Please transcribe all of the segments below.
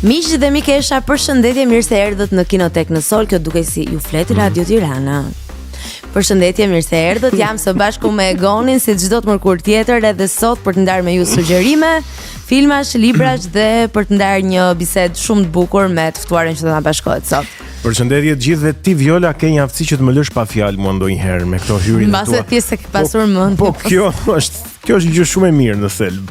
Miq dhe mikesha, përshëndetje, mirë se erdhët në Kinotek në Sol. Kjo duke si ju flet Radio Tirana. Përshëndetje, mirë se erdhët. Jam së bashku me Egonin si çdo të mërkur tjetër, edhe sot për të ndarë me ju sugjerime, filmash, librash dhe për të ndarë një bisedë shumë të bukur me të ftuarin që do na bashkohet sot. Përshëndetje të gjithë, dhe ti Viola ke një aftësi që të më lësh pa fjalë mua ndonjëherë me këto hyrje të tua. Mbase ti s'e ke pasur mend. Po kjo është gjë shumë e mirë në thelb.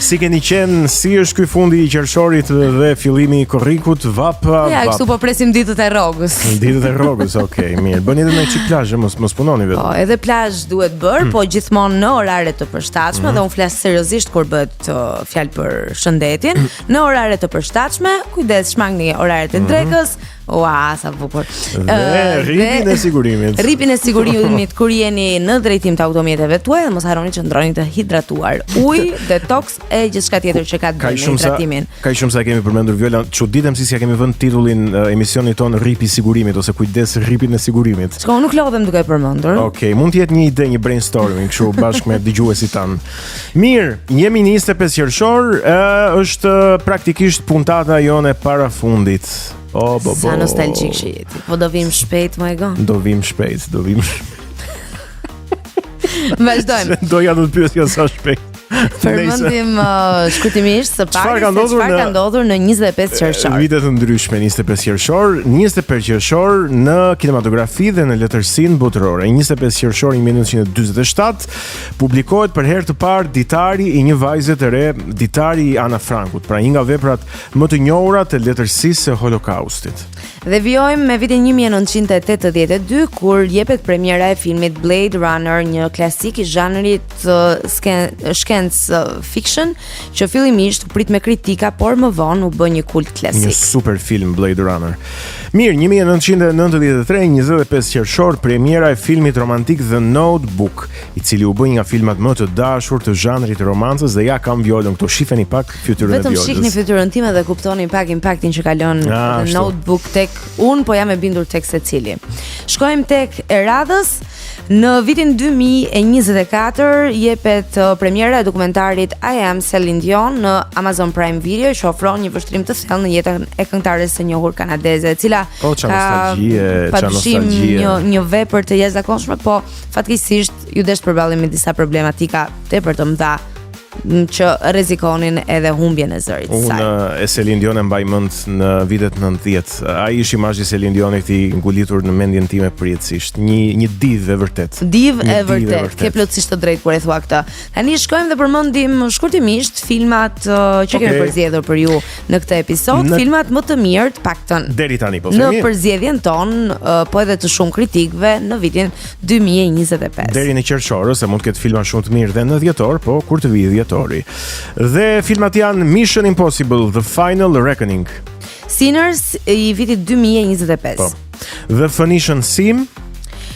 Si keni qenë, si është ky fundi i qershorit dhe fillimi i korrikut? Ja, kështu po presim ditët e rrogës. Ditët e rrogës, okay, mirë. Bëni edhe një çik plazh, mos punoni vetëm. Po, edhe plazh duhet bër, po gjithmonë në orare të përshtatshme, dhe unë flas seriozisht kur bëhet fjalë për shëndetin. Në orare të përshtatshme, kujdes, shmangni oraret e drekës. Ua, sa bukur. Rripin e sigurimit. Rripin e sigurimit kur jeni në drejtim të automjeteve tuaja, dhe mos harroni që ndroni të hidratuar. Ujë, detoks e gjithçka tjetër që ka të bëjë me hidratimin. Ka shumë sa kemi përmendur Viola, çuditem si kemi vënë titullin emisionit ton Rripi i sigurimit ose kujdes rripin e sigurimit. Çka unë nuk lodhem duke e përmendur. Okej, mund të jetë një ide, një brainstorming kështu bashkë me dëgjuesit tan. Mirë, jemi në 25 qershor, është praktikisht puntata jone parafundit. Sa nostalgjik që jeti. Po do vim shpejt, më e gon. Do vim shpejt. Vazhdojmë. Doja të pyesja sa shpejt. Përmendim shkurtimisht së pari çfarë ka ndodhur në 25 qershor. Vite të ndryshme, 25 qershor, 25 qershor në kinematografi dhe në letërsinë botërore. 25 qershor 1947 publikohet për herë të parë Ditari i një vajze të re, Ditari i Ana Frankut, pra një nga veprat më të njohura të letërsisë së Holokaustit. Dhe vijojmë me vitin 1982 kur jepet premiera e filmit Blade Runner, një klasik i zhanrit science fiction që fillimisht prit me kritika, por më vonë u bë një kult klasik. Një super film Blade Runner. Mirë, 1993, 25 qershor, premiera e filmit romantik The Notebook, i cili u bë një nga filmat më të dashur të zhanrit të romancës, dhe ja kam Violën këtu, shifeni pak fytyrën e Violës. Vetëm shihni fytyrën time dhe kuptoni pak impaktin që ka lënë The Notebook tek unë, po jam e bindur tek secili. Shkojmë tek e radhës. Në vitin 2024 jepet premiera e dokumentarit I Am Celine Dion në Amazon Prime Video, që ofron një vështrim të thellë në jetën e këngëtares së njohur kanadeze, e cila ka një vepër të jashtëzakonshme, po fatkeqësisht ju desh përballë me disa problematika tepër të mëdha që rrezikonin edhe humbjen e zërit të saj. Unë e Celine Dion e mbaj mend në vitet 90. Ai ish imazhi Celine Dionit i ngulitur në mendjen time përjetësisht. Një divë e vërtet. Divë e vërtet. Ke plotësisht të drejtë kur e thua këtë. Tani shkojmë dhe përmendim shkurtimisht filmat që kemi përzgjedhur për ju në këtë episod, filmat më të mirë, paktën deri tani po themi. Në përzgjedhjen ton, po edhe të shumë kritikëve në vitin 2025. Deri në qershor, se mund të ketë filma shumë të mirë dhe në dhjetor, po kur të vijë dhe filmat janë Mission Impossible, The Final Reckoning, Sinners i vitit 2025, po. The Phoenician Sim,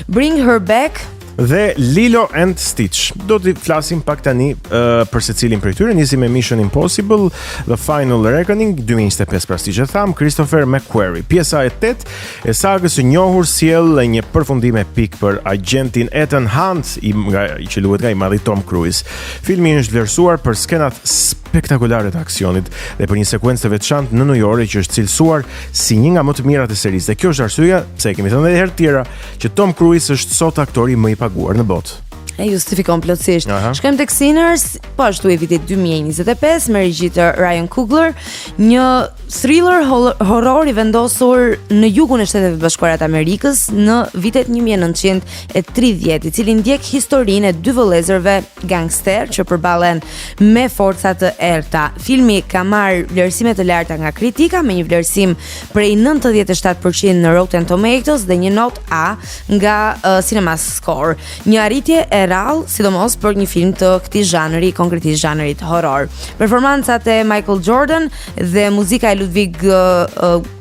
Bring Her Back dhe Lilo and Stitch. Do të flasim pak tani për secilin prej tyre. Nisim me Mission Impossible, The Final Reckoning, 2025, pra siç e tham, Christopher McQuarrie. Pjesa e 8 e sagës së njohur sjell një përfundim epik për agentin Ethan Hunt, që luhet nga i madhi Tom Cruise. Filmi është vlerësuar për skenat spektakolare të aksionit dhe për një sekuencë të veçantë në New York që është cilësuar si një nga më të mirat e serisë. Dhe kjo është arsyeja pse kemi thënë edhe herë tjera që Tom Cruise është sot aktori më i paguar në botë. E justifikon plotësisht. Shkojmë tek Sinners, po ashtu i vitit 2025, me regji të Ryan Coogler, një thriller horror i vendosur në jugun e Shteteve Bashkuara të Amerikës në vitet 1930, i cili ndjek historinë e dy vëllezërve gangster që përballen me forca të errta. Filmi ka marrë vlerësime të larta nga kritika, me një vlerësim prej 97% në Rotten Tomatoes dhe një notë A nga CinemaScore. Një arritje e rall, sidomos për një film të këtij zhanri, konkretisht zhanrit horror. Performancat e Michael Jordan dhe muzika e Ludwig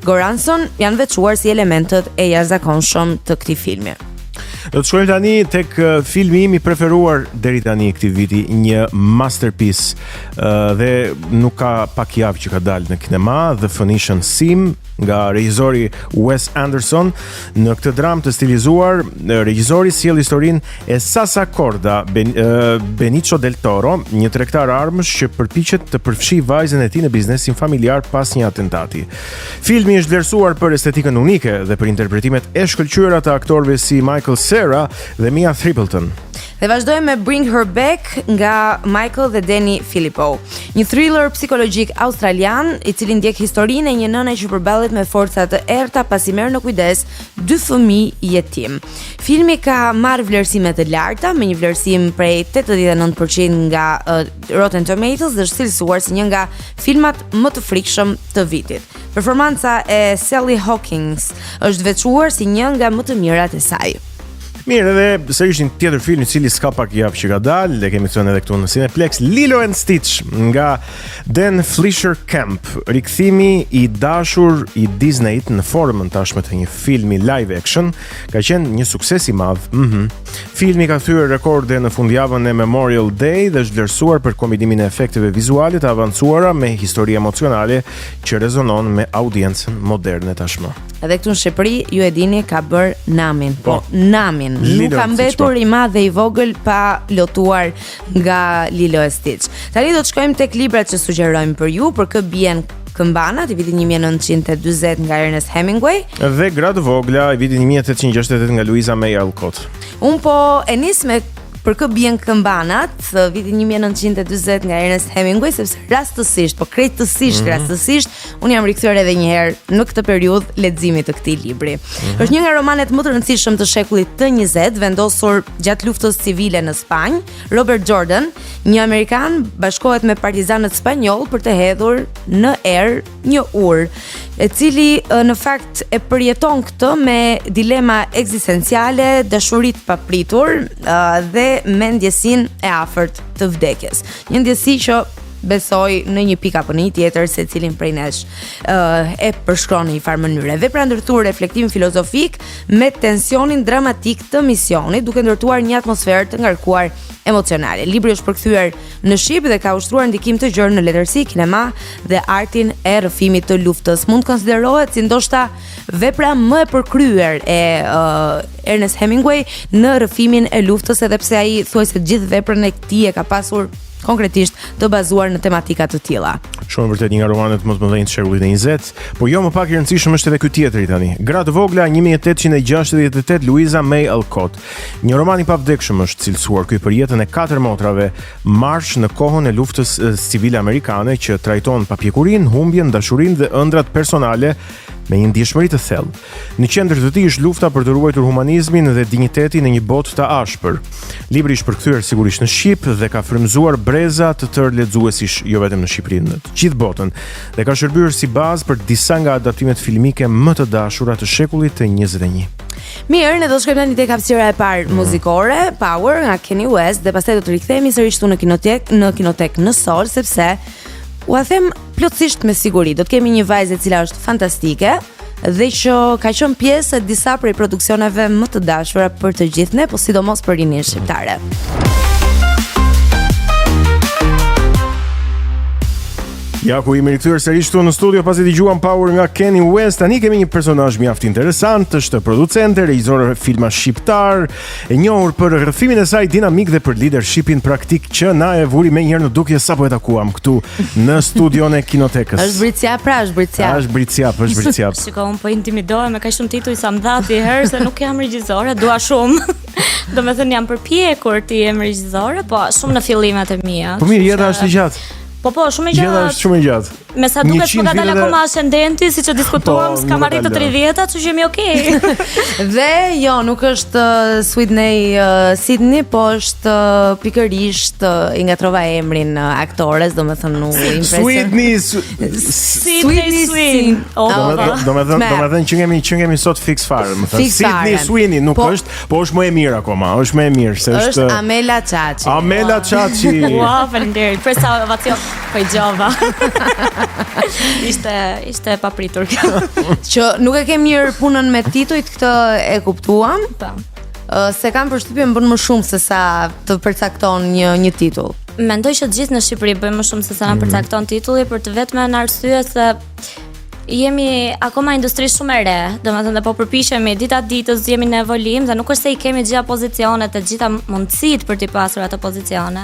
Göransson janë veçuar si elementët e jashtëzakonshëm të këtij filmi. Do të shkojmë tani tek filmi im I preferuar deri tani këtij viti, një masterpiece dhe nuk ka pak javë që ka dalë në kinema, The Phoenician Scene nga regjizori Wes Anderson. Në këtë dramë të stilizuar, regjizori sjell historinë e Sasa Korda, Benicio del Toro, një tregtar armësh që përpiqet të përfshijë vajzën e tij në biznesin familjar pas një atentati. Filmi është vlerësuar për estetikën unike dhe për interpretimet e shkëlqyera të aktorëve si Michael Cera dhe Mia Thrippleton. Dhe vazhdojmë me Bring Her Back nga Michael dhe Danny Filippo. Një thriller psikologjik australian I cili ndjek historinë e një nëne që përballet me forca të errta pasi merr në kujdes 2 fëmijë jetim. Filmi ka marrë vlerësime të larta me një vlerësim prej 89% nga Rotten Tomatoes dhe është cilësuar si një nga filmat më të frikshëm të vitit. Performanca e Sally Hawkins është veçuar si një nga më të mirat e saj. Mirë, edhe sërish një tjetër film I cili s'ka pak javë që ka dalë, dhe kemi thënë edhe këtu në Cineplex, Lilo and Stitch nga Dan Fleischer Camp, rikthimi I dashur I Disneyt në formën tashmë të një filmi live action, ka qenë një sukses I madh. Filmi ka thyer rekorde në fundjavën e Memorial Day dhe është vlerësuar për kombidimin e efekteve vizuale të avancuara me histori emocionale që rezonon me audiencën moderne tashmë. Edhe këtu në Shqipëri, ju e dini, ka bër namin. Po, namin. Nuk ka mbetur I madh dhe I vogël pa lotuar nga Lilo e Stitch. Tani do të shkojmë tek librat që sugjerojmë për ju, për kë bien Këmbana I vitit 1940 nga Ernest Hemingway dhe Gratë Vogla I vitit 1868 nga Louisa May Alcott. Un po e nis me për kë bien Këmbanat vitin 1940 nga Ernest Hemingway, sepse rastësisht, po krejtësisht rastësisht, un jam rikthyer edhe një herë në këtë periudhë leximit të këtij libri. Është një nga romanet më të rëndësishëm të shekullit të 20, vendosur gjatë luftës civile në Spanjë. Robert Jordan, një amerikan, bashkohet me partizanët spanjoll për të hedhur në erë një urë, e cili në fakt e përjeton këtë me dilema ekzistenciale, dashuri të papritur dhe me ndjesinë e afërt të vdekjes. Një ndjesi që besoj në një pikë apo në një tjetër se cilin prej nesh e përshkron në një farë mënyre. Vepra ndërtuar reflektim filozofik me tensionin dramatik të misionit, duke ndërtuar një atmosferë të ngarkuar emocionale. Libri është përkthyer në shqip dhe ka ushtruar ndikim të gjerë në letërsi, kinema dhe artin e rrëfimit të luftës. Mund të konsiderohet si ndoshta vepra më e përkryer e Ernest Hemingway në rrëfimin e luftës, edhe pse ai thuajse gjithë veprën e tij e ka pasur konkretisht të bazuar në tematika të tilla. Shumë vërtet një nga romanet më të mëdhenj të shekullit të 20, por jo më pak I rëndësishëm është edhe ky tjetri tani. Gratë Vogla 1868, Louisa May Alcott. Një roman I pavdekshëm është cilësuar ky për jetën e 4 motrave marsh në kohën e luftës civile amerikane që trajton papjekurinë, humbjen, dashurinë dhe ëndrat personale me një ndjeshmëri të thellë. Në qendër të tij është lufta për të ruajtur humanizmin dhe dinjitetin në një botë të ashpër. Libri është përkthyer sigurisht në shqip dhe ka frymëzuar breza të tërë lexuesish jo vetëm në Shqipëri, në të gjithë botën, dhe ka shërbyer si bazë për disa nga adaptimet filmike më të dashura të shekullit të 21. Mirë, ne do të shkojmë tani tek hapësira e parë muzikore, Power nga Kanye West, dhe pastaj do të rikthehemi sërish këtu në kinotek në Sol, sepse u a them plotësisht me siguri, do të kemi një vajzë e cila është fantastike dhe që ka qenë pjesë e disa prej produksioneve më të dashura për të gjithë ne, po sidomos për rinin shqiptare. Ja ku jemi rikthyer sërish këtu në studio pasi dëgjuam Power nga Kanye West. Tani kemi një personazh mjaft interesant, është producente, regjisor filma shqiptar, e njohur për rrëfimin e saj dinamik dhe për leadershipin praktik që na e vuri më njëherë në dukje sapo e takuam këtu në studion e Kinotekës. Është Bricjap, është Bricjap. Është Bricjap. Shikoj, unë po intimidohem me kaq shumë tituj sa më dha ti herë se nuk jam regjisore, dua shumë. Domethënë jam përpjekur të jem regjisore, po shumë në fillimet e mia. Po mirë, jeta është e gjatë. Po, shumë e gjatë. Jeta është shumë e gjatë. Me sa duket po ka dalë akoma ascendenti, siç e diskutuam, s'kam arritur të 30-ta, kështu që jemi okay. Dhe jo, nuk është Sydney, po është pikërisht I ngatrova emrin aktores, domethënë nuk impresion. Sydney. Domethënë që kemi sot fix fare, më thënë Sydney Sweeney nuk është, po është më e mirë akoma, është më e mirë se është Amela Çaçi. Amela Çaçi. Wow, faleminderit. Për sa ovacion po gjova. Ishte e papritur kjo. Që nuk e ke mirë punën me titujt, këtë e kuptuam. Po. se kanë përshtypjen bën më shumë se sa të përcakton një titull. Mendoj që të gjithë në Shqipëri bëjmë më shumë se sa na përcakton titulli për të vetmen arsye se jemi akoma industri shumë e re, domethënë dhe po përpiqemi dita ditës, jemi në evolim dhe nuk është se i kemi gjitha pozicionet e gjitha mundësitë për të pasur ato pozicione.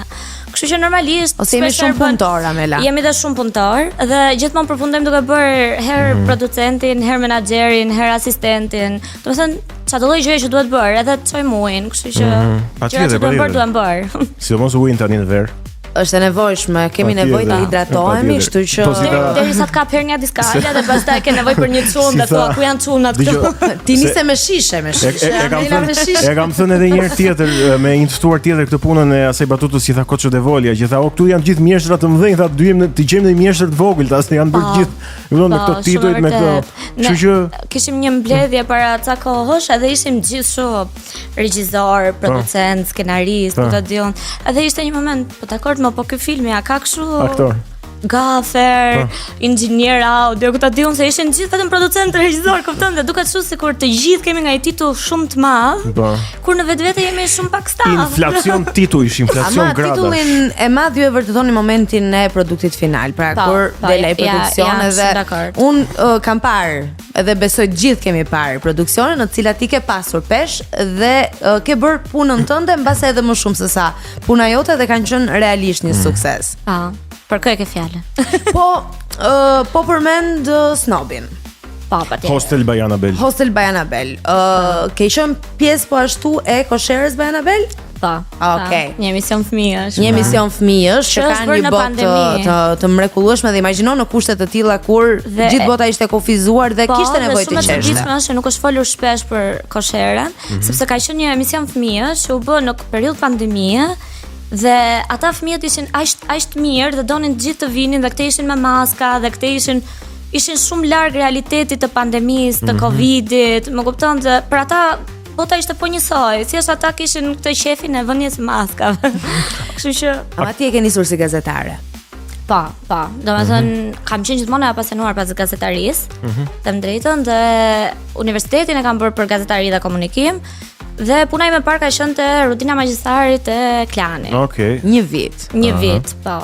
Kështu që normalisht ose jemi shumë punëtor Amela. Jemi dhe shumë punëtor dhe gjithmonë përfundojmë duke bërë herë producentin, herë menaxherin, herë asistentin. Domethënë çdo lloj gjëje që duhet bërë, edhe të çojmë ujin, kështu që patjetër duhet bërë. Sidomos ujin tani në verë. Është e nevojshme, kemi nevojë të hidratohemi, kështu që derisa të kap herë nga diskale dhe pastaj ke nevojë për një çun dhe thua ku janë çunat këtu. Ti nise me shishe. E kam thënë edhe një herë tjetër me një të ftuar tjetër këtë punën e asaj batutës që tha Koço de Volja, që tha këtu janë gjithë mjeshtrat të mëdhenj, tha të gjejmë në mjeshtër të vogël, tasë janë bërë gjithë, me këto titujt, me këto. Kështu që kishim një mbledhje para ca kohësh, edhe ishim gjithë shumë regjisor, producent, skenarist, po ta diun. Edhe ishte një moment, po dakord, po ky filmi a ka kështu aktor, gafer, inxhinier audio, ku ta diun se ishin gjithë vetëm producent, regjisor, kupton, dhe duket kështu sikur të gjithë kemi nga një titull shumë të madh, kur në vetvete jemi shumë pak staf. Inflacion titullish, inflacion gradash. Ama titullin e madh ju e vërtetoni momentin e produktit final, pra kur delej produksione dhe un kam parë, edhe besoj të gjithë kemi parë produksione në të cilat ti ke pasur pesh dhe ke bërë punën tënde mbase edhe më shumë se sa puna jote dhe kanë qenë realisht një sukses. Për kë e ke fjalën? Po përmend Snobin. Hostel by Annabelle. Hostel by Annabelle. Ke qenë pjesë po ashtu e Kosherës by Annabelle? Okej. Një emision fëmijësh. Një emision fëmijësh që kanë një botë të mrekullueshme dhe imagjino në kushte të tilla kur gjithë bota ishte kufizuar dhe kishte nevojë të qeshte. Po, shumë që nuk është folur shpesh për Kosherën, sepse ka qenë një emision fëmijësh që u bë në periudhë pandemie. Dhe ata fëmijët ishin aq të mirë dhe donin gjithë të vinin dhe këte ishin me maska dhe këte ishin shumë larg realitetit të pandemisë, të Covidit, më kupton, dhe për ata bota ishte po njësoj, si është ata kishin këtë qefin e vënies maskave. Kështu që ama ti e ke nisur si gazetare. Po, domethënë kam qenë gjithmonë e apasionuar pas gazetarisë, them drejtën, dhe universitetin e kam bërë për gazetari dhe komunikim. Dhe puna ime parë ka qenë te rutina magjistarit te Klani. Okej. Një vit. Një vit, po.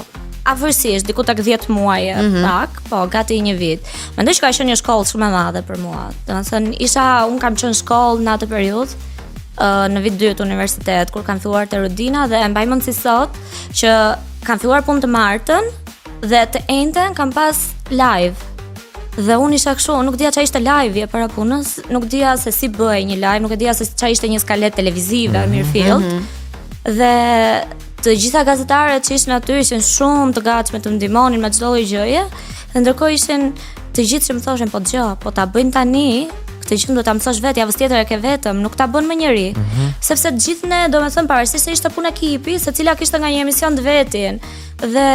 Afërsisht, diku tek 10 muaj pak, po, gati një vit. Mendoj që ka qenë një shkollë shumë e madhe për mua. Domethënë, un kam qenë shkollë në atë periudhë, në vit 2 të universitet, kur kam filluar te Rudina dhe mbaj mend si sot që kam filluar punë të martën dhe të njëjtën kam pas live. Dhe unë isha kështu, nuk dija çfarë ishte live para punës, nuk dija se si bëj një live, nuk e dija se çfarë ishte një skalet televizive mirëfillt. Dhe të gjitha gazetarët që ishin aty ishin shumë të gatshme të ndihmonin me çdo lloj gjëje, dhe ndërkohë ishin të gjithë që më thoshin po dëgjoj, po ta bëjnë tani, këtë gjë do ta mësosh vetë, javës tjetër e ke vetëm, nuk ta bën më njëri. Sepse të gjithë ne, domethënë pavarësisht se ishte punë ekipi, secila kishte nga një emision të vetin, dhe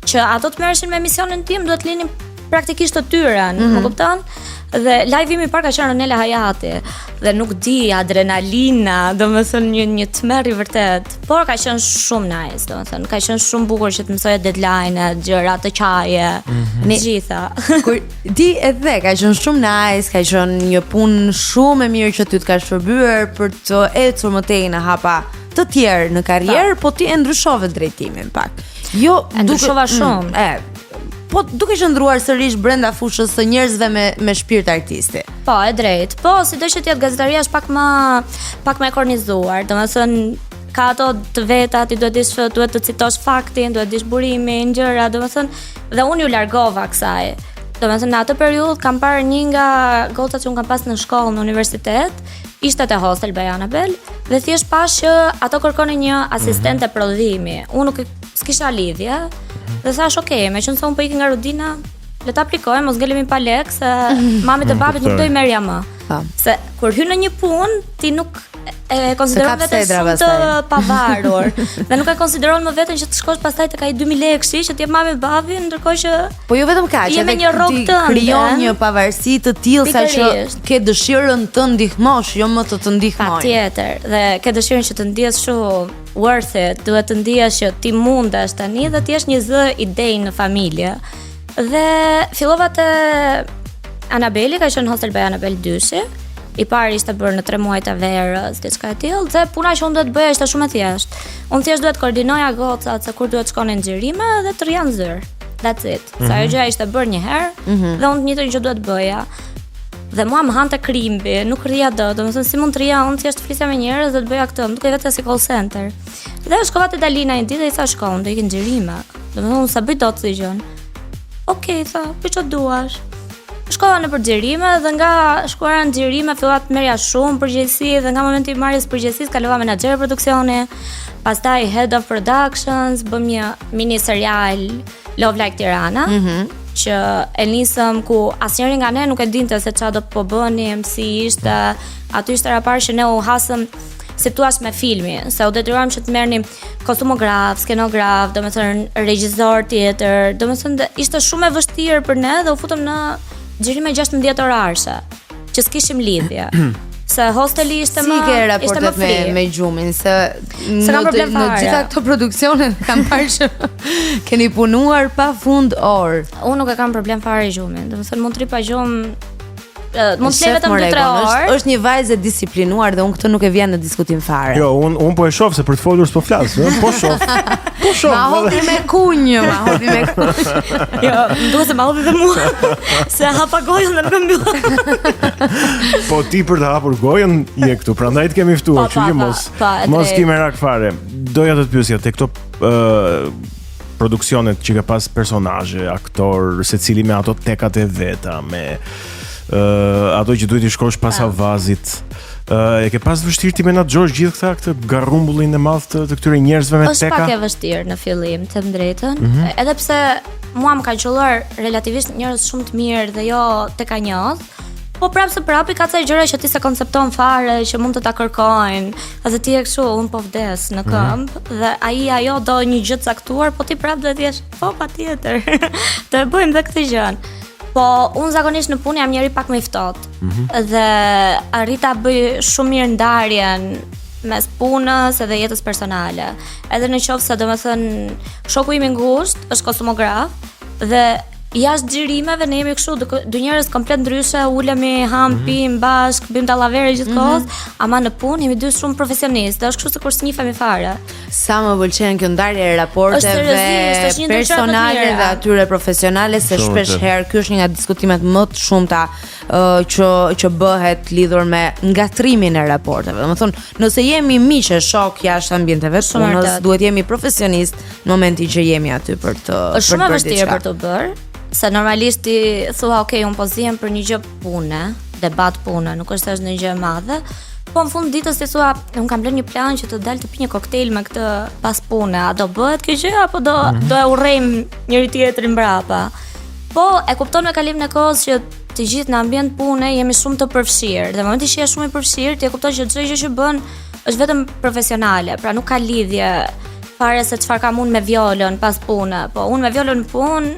që ato të merreshin me emisionin tim duhet linin praktikisht të tyren, më kupton? Dhe live-imi parë ka qenë Ronela Hayati dhe nuk di, adrenalina, domethënë një tmerr i vërtet. Por ka qenë shumë nice, domethënë, ka qenë shumë bukur që të mësoja deadline-et, gjëra të qaje, gjitha. Kur ti edhe ka qenë shumë nice, ka qenë një punë shumë e mirë që ty të ka shpërbyer për të ecur më tej në hapa të tjerë në karrierë, po ti e ndryshove drejtimin pak. Jo, ndryshova shumë. Po duke qëndruar sërish brenda fushës së njerëzve me shpirt artisti. Po, e drejt. Po, sidoqë që gazetaria është pak më e kornizuar. Domethënë ka ato të veta, ti duhet të citosh faktin, duhet të dish burimin, gjëra, domethënë, dhe unë ju largova kësaj. Domethënë në atë periudhë kam parë një nga gocat që unë kam pas në shkollë në universitet, ishte te Hostel by Annabelle dhe thjesht pash që ato kërkonin një asistente prodhimi. Unë nuk s'kisha lidhje. Dhe thash, okay, me qenë se unë po ikin nga Rudina, le ta aplikojmë, mos ngelemi pa lek, se mamit e babit nuk do i merja më. Se kur hyn në një punë, ti nuk e konsideron veten shumë të pavarur. Dhe nuk e konsideron më veten që të shkosh pastaj tek ai 2000 lekësh që ti jep mamit babin, ndërkohë që po jo vetëm kaq, edhe ti krijon një pavarësi të tillë sa që ke dëshirën të ndihmosh, jo më të ndihmoj. Patjetër, dhe ke dëshirën që të ndihesh shumë worth it, duhet të ndihesh që ti mundesh tani dhe ti jesh një zë idej në familje. Dhe fillova te Annabelle, ka qenë Hostel by Annabelle 2, I pari ishte bërë në 3 muaj të verës, diçka e tillë, dhe puna që unë duhet bëja ishte shumë e thjeshtë. Unë thjesht duhet koordinoja gocat se kur duhet shkonin në xhirime dhe të rrijan zyrë. That's it. Sa ajo gjëja ishte bërë një herë dhe unë të njëjtën që duhet bëja. Dhe mua më hante krimbi, nuk rria dot. Domethënë si mund të rria unë thjesht flisja me njerëz dhe të bëja këtë, më dukej vetë si call center. Dhe shkova te Dalina një ditë dhe i tha shkon, do ikin xhirime. Domethënë unë sa bëj dot si gjën. Okej, tha, po ç'o duash. Shkova në xhirime dhe nga shkuara në xhirime fillova të merja shumë përgjegjësi dhe nga momenti i marrjes përgjegjësisë kalova menaxher produksioni, pastaj head of productions, bëm një mini serial Love Like Tirana. Që e nisëm ku asnjëri nga ne nuk e dinte se çfarë do po bënim, si ishte. Aty ishte rapar që ne u hasëm si thua me filmi, se u detyruam që të merrnim kostumograf, skenograf, domethënë regjisor tjetër, domethënë ishte shumë e vështirë për ne dhe u futëm në xhirime 16 orare, që s'kishim lidhje. Se hosteli ishte më raportet me gjumin, se në gjitha këto produksione kam parë që keni punuar pa fund orë. Unë nuk e kam problem fare gjumin. Domethënë mund të ripa gjum mund të lej vetëm 2-3 orë. Është një vajzë e disiplinuar dhe unë këtë nuk e vjen në diskutim fare. Jo, unë po e shoh se për të folur s'po flas, po shoh. Po shoh. Ma hopi me kunjë, Jo, më duhet se ma hopi dhe mua. Se hapa gojën dhe nuk e mbyll. Po ti për të hapur gojën je këtu, prandaj të kemi ftuar, kështu që mos ki merak fare. Doja të të pyesja te këto produksionet që ka pas personazhe, aktor, secili me ato tekat e veta, me ato që duhet i shkosh pas avazit. E ke pas vështirë ti menaxhosh gjithë këtë garrumbullin e madh të këtyre njerëzve me teka? Është pak e vështirë në fillim, të drejtën. Edhe pse mua më ka qelluar relativisht njerëz shumë të mirë dhe jo teka njoh. Po prapë se prapi ka ca gjëra që ti se koncepton fare, që mund të ta kërkojnë. Edhe ti je kështu, un po vdes në këmbë dhe ajo do një gjë të caktuar, po ti prapë do të jesh, po patjetër. Të bëjmë dhe këtë gjë. Po unë zakonisht në punë jam njëri pak më i ftohtë. Dhe arrita bëj shumë mirë ndarjen mes punës edhe jetës personale. Edhe në qoftë se domethënë shoku im i ngushtë është kostumograf dhe jashtë xhirimeve ne jemi kështu dy njerëz komplet ndryshe, ulemi, ham, pim bashk, bëjmë dallavere gjithkohës, ama në punë jemi dy shumë profesionistë, është kështu sikur s'njifemi fare. Sa më pëlqen kjo ndarje e raporteve personale dhe atyre profesionale, se shpesh herë ky është një nga diskutimet më të shumta që bëhet lidhur me ngatrimin e raporteve. Domethënë, nëse jemi miq e shok jashtë ambienteve të punës, duhet jemi profesionist në momentin që jemi aty për të bërë. Është shumë e vështirë për të bërë. Se normalisht ti thua, ok, unë po zihem për një gjë pune, debat pune, nuk është thjesht një gjë e madhe, po në fund ditës ti thua, unë kam lënë një plan që të dal të pi një koktejl me këtë pas pune, a do bëhet kjo gjë apo do e urrejmë njëri tjetrin mbrapa. Po e kupton me kalimin e kohës që të gjithë në ambient pune jemi shumë të përfshirë, dhe në momentin që je shumë i përfshirë, ti e kupton që çdo gjë që bën është vetëm profesionale, pra nuk ka lidhje fare se çfarë kam unë me violën pas pune, po unë me violën në punë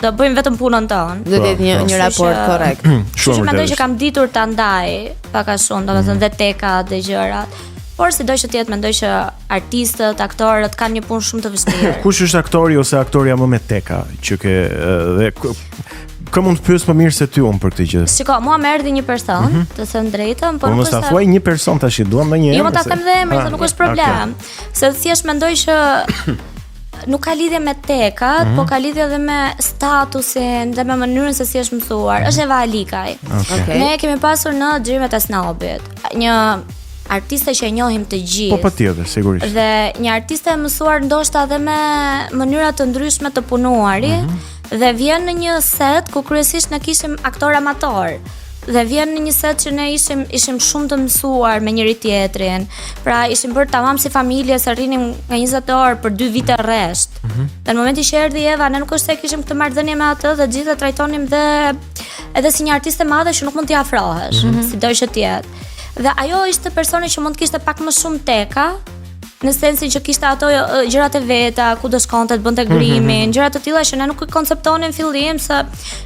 do bëjmë vetëm punën tonë. Do të jetë një raport korrekt. Shumë mendoj që kam ditur ta ndaj pak a shumë, domethënë dhe tekat dhe gjërat. Por sidoqë të jetë mendoj që artistët, aktorët kanë një punë shumë të vështirë. Kush është aktori ose aktoria më me teka që ke dhe kë mund të pyes më mirë se ty unë për këtë gjë? Shiko, mua më erdhi një person, të them drejtën, por mos ta thuaj një person tash, duam më një herë. Jo, më ta them dhe emrin, se nuk është problem. Se thjesht mendoj që nuk ka lidhje me tekat, po ka lidhje edhe me statusin dhe me mënyrën se si është mësuar. Është Eva Alikaj. Ne kemi pasur në xhirimet e Snobit një artiste që e njohim të gjithë. Po patjetër, sigurisht. Dhe një artiste e mësuar ndoshta edhe me mënyra të ndryshme të punuarit, dhe vjen në një set ku kryesisht ne kishim aktor amator. Dhe vjen në një set që ne ishim shumë të mësuar me njëri tjetrin. Pra ishim bërë tamam si familje, se rrinim nga 20 orë për 2 vite rresht. Dhe në momentin që erdhi Eva, ne nuk është se kishim këtë marrëdhënie me atë dhe gjithë e trajtonim dhe edhe si një artiste madhe që nuk mund t'i afrohesh, sidoqë të jetë. Dhe ajo ishte personi që mund të kishte pak më shumë teka, në sensin që kishte ato gjërat e veta, ku do shkonte të bënte grimin, gjëra të tilla që ne nuk i konceptonin fillim, se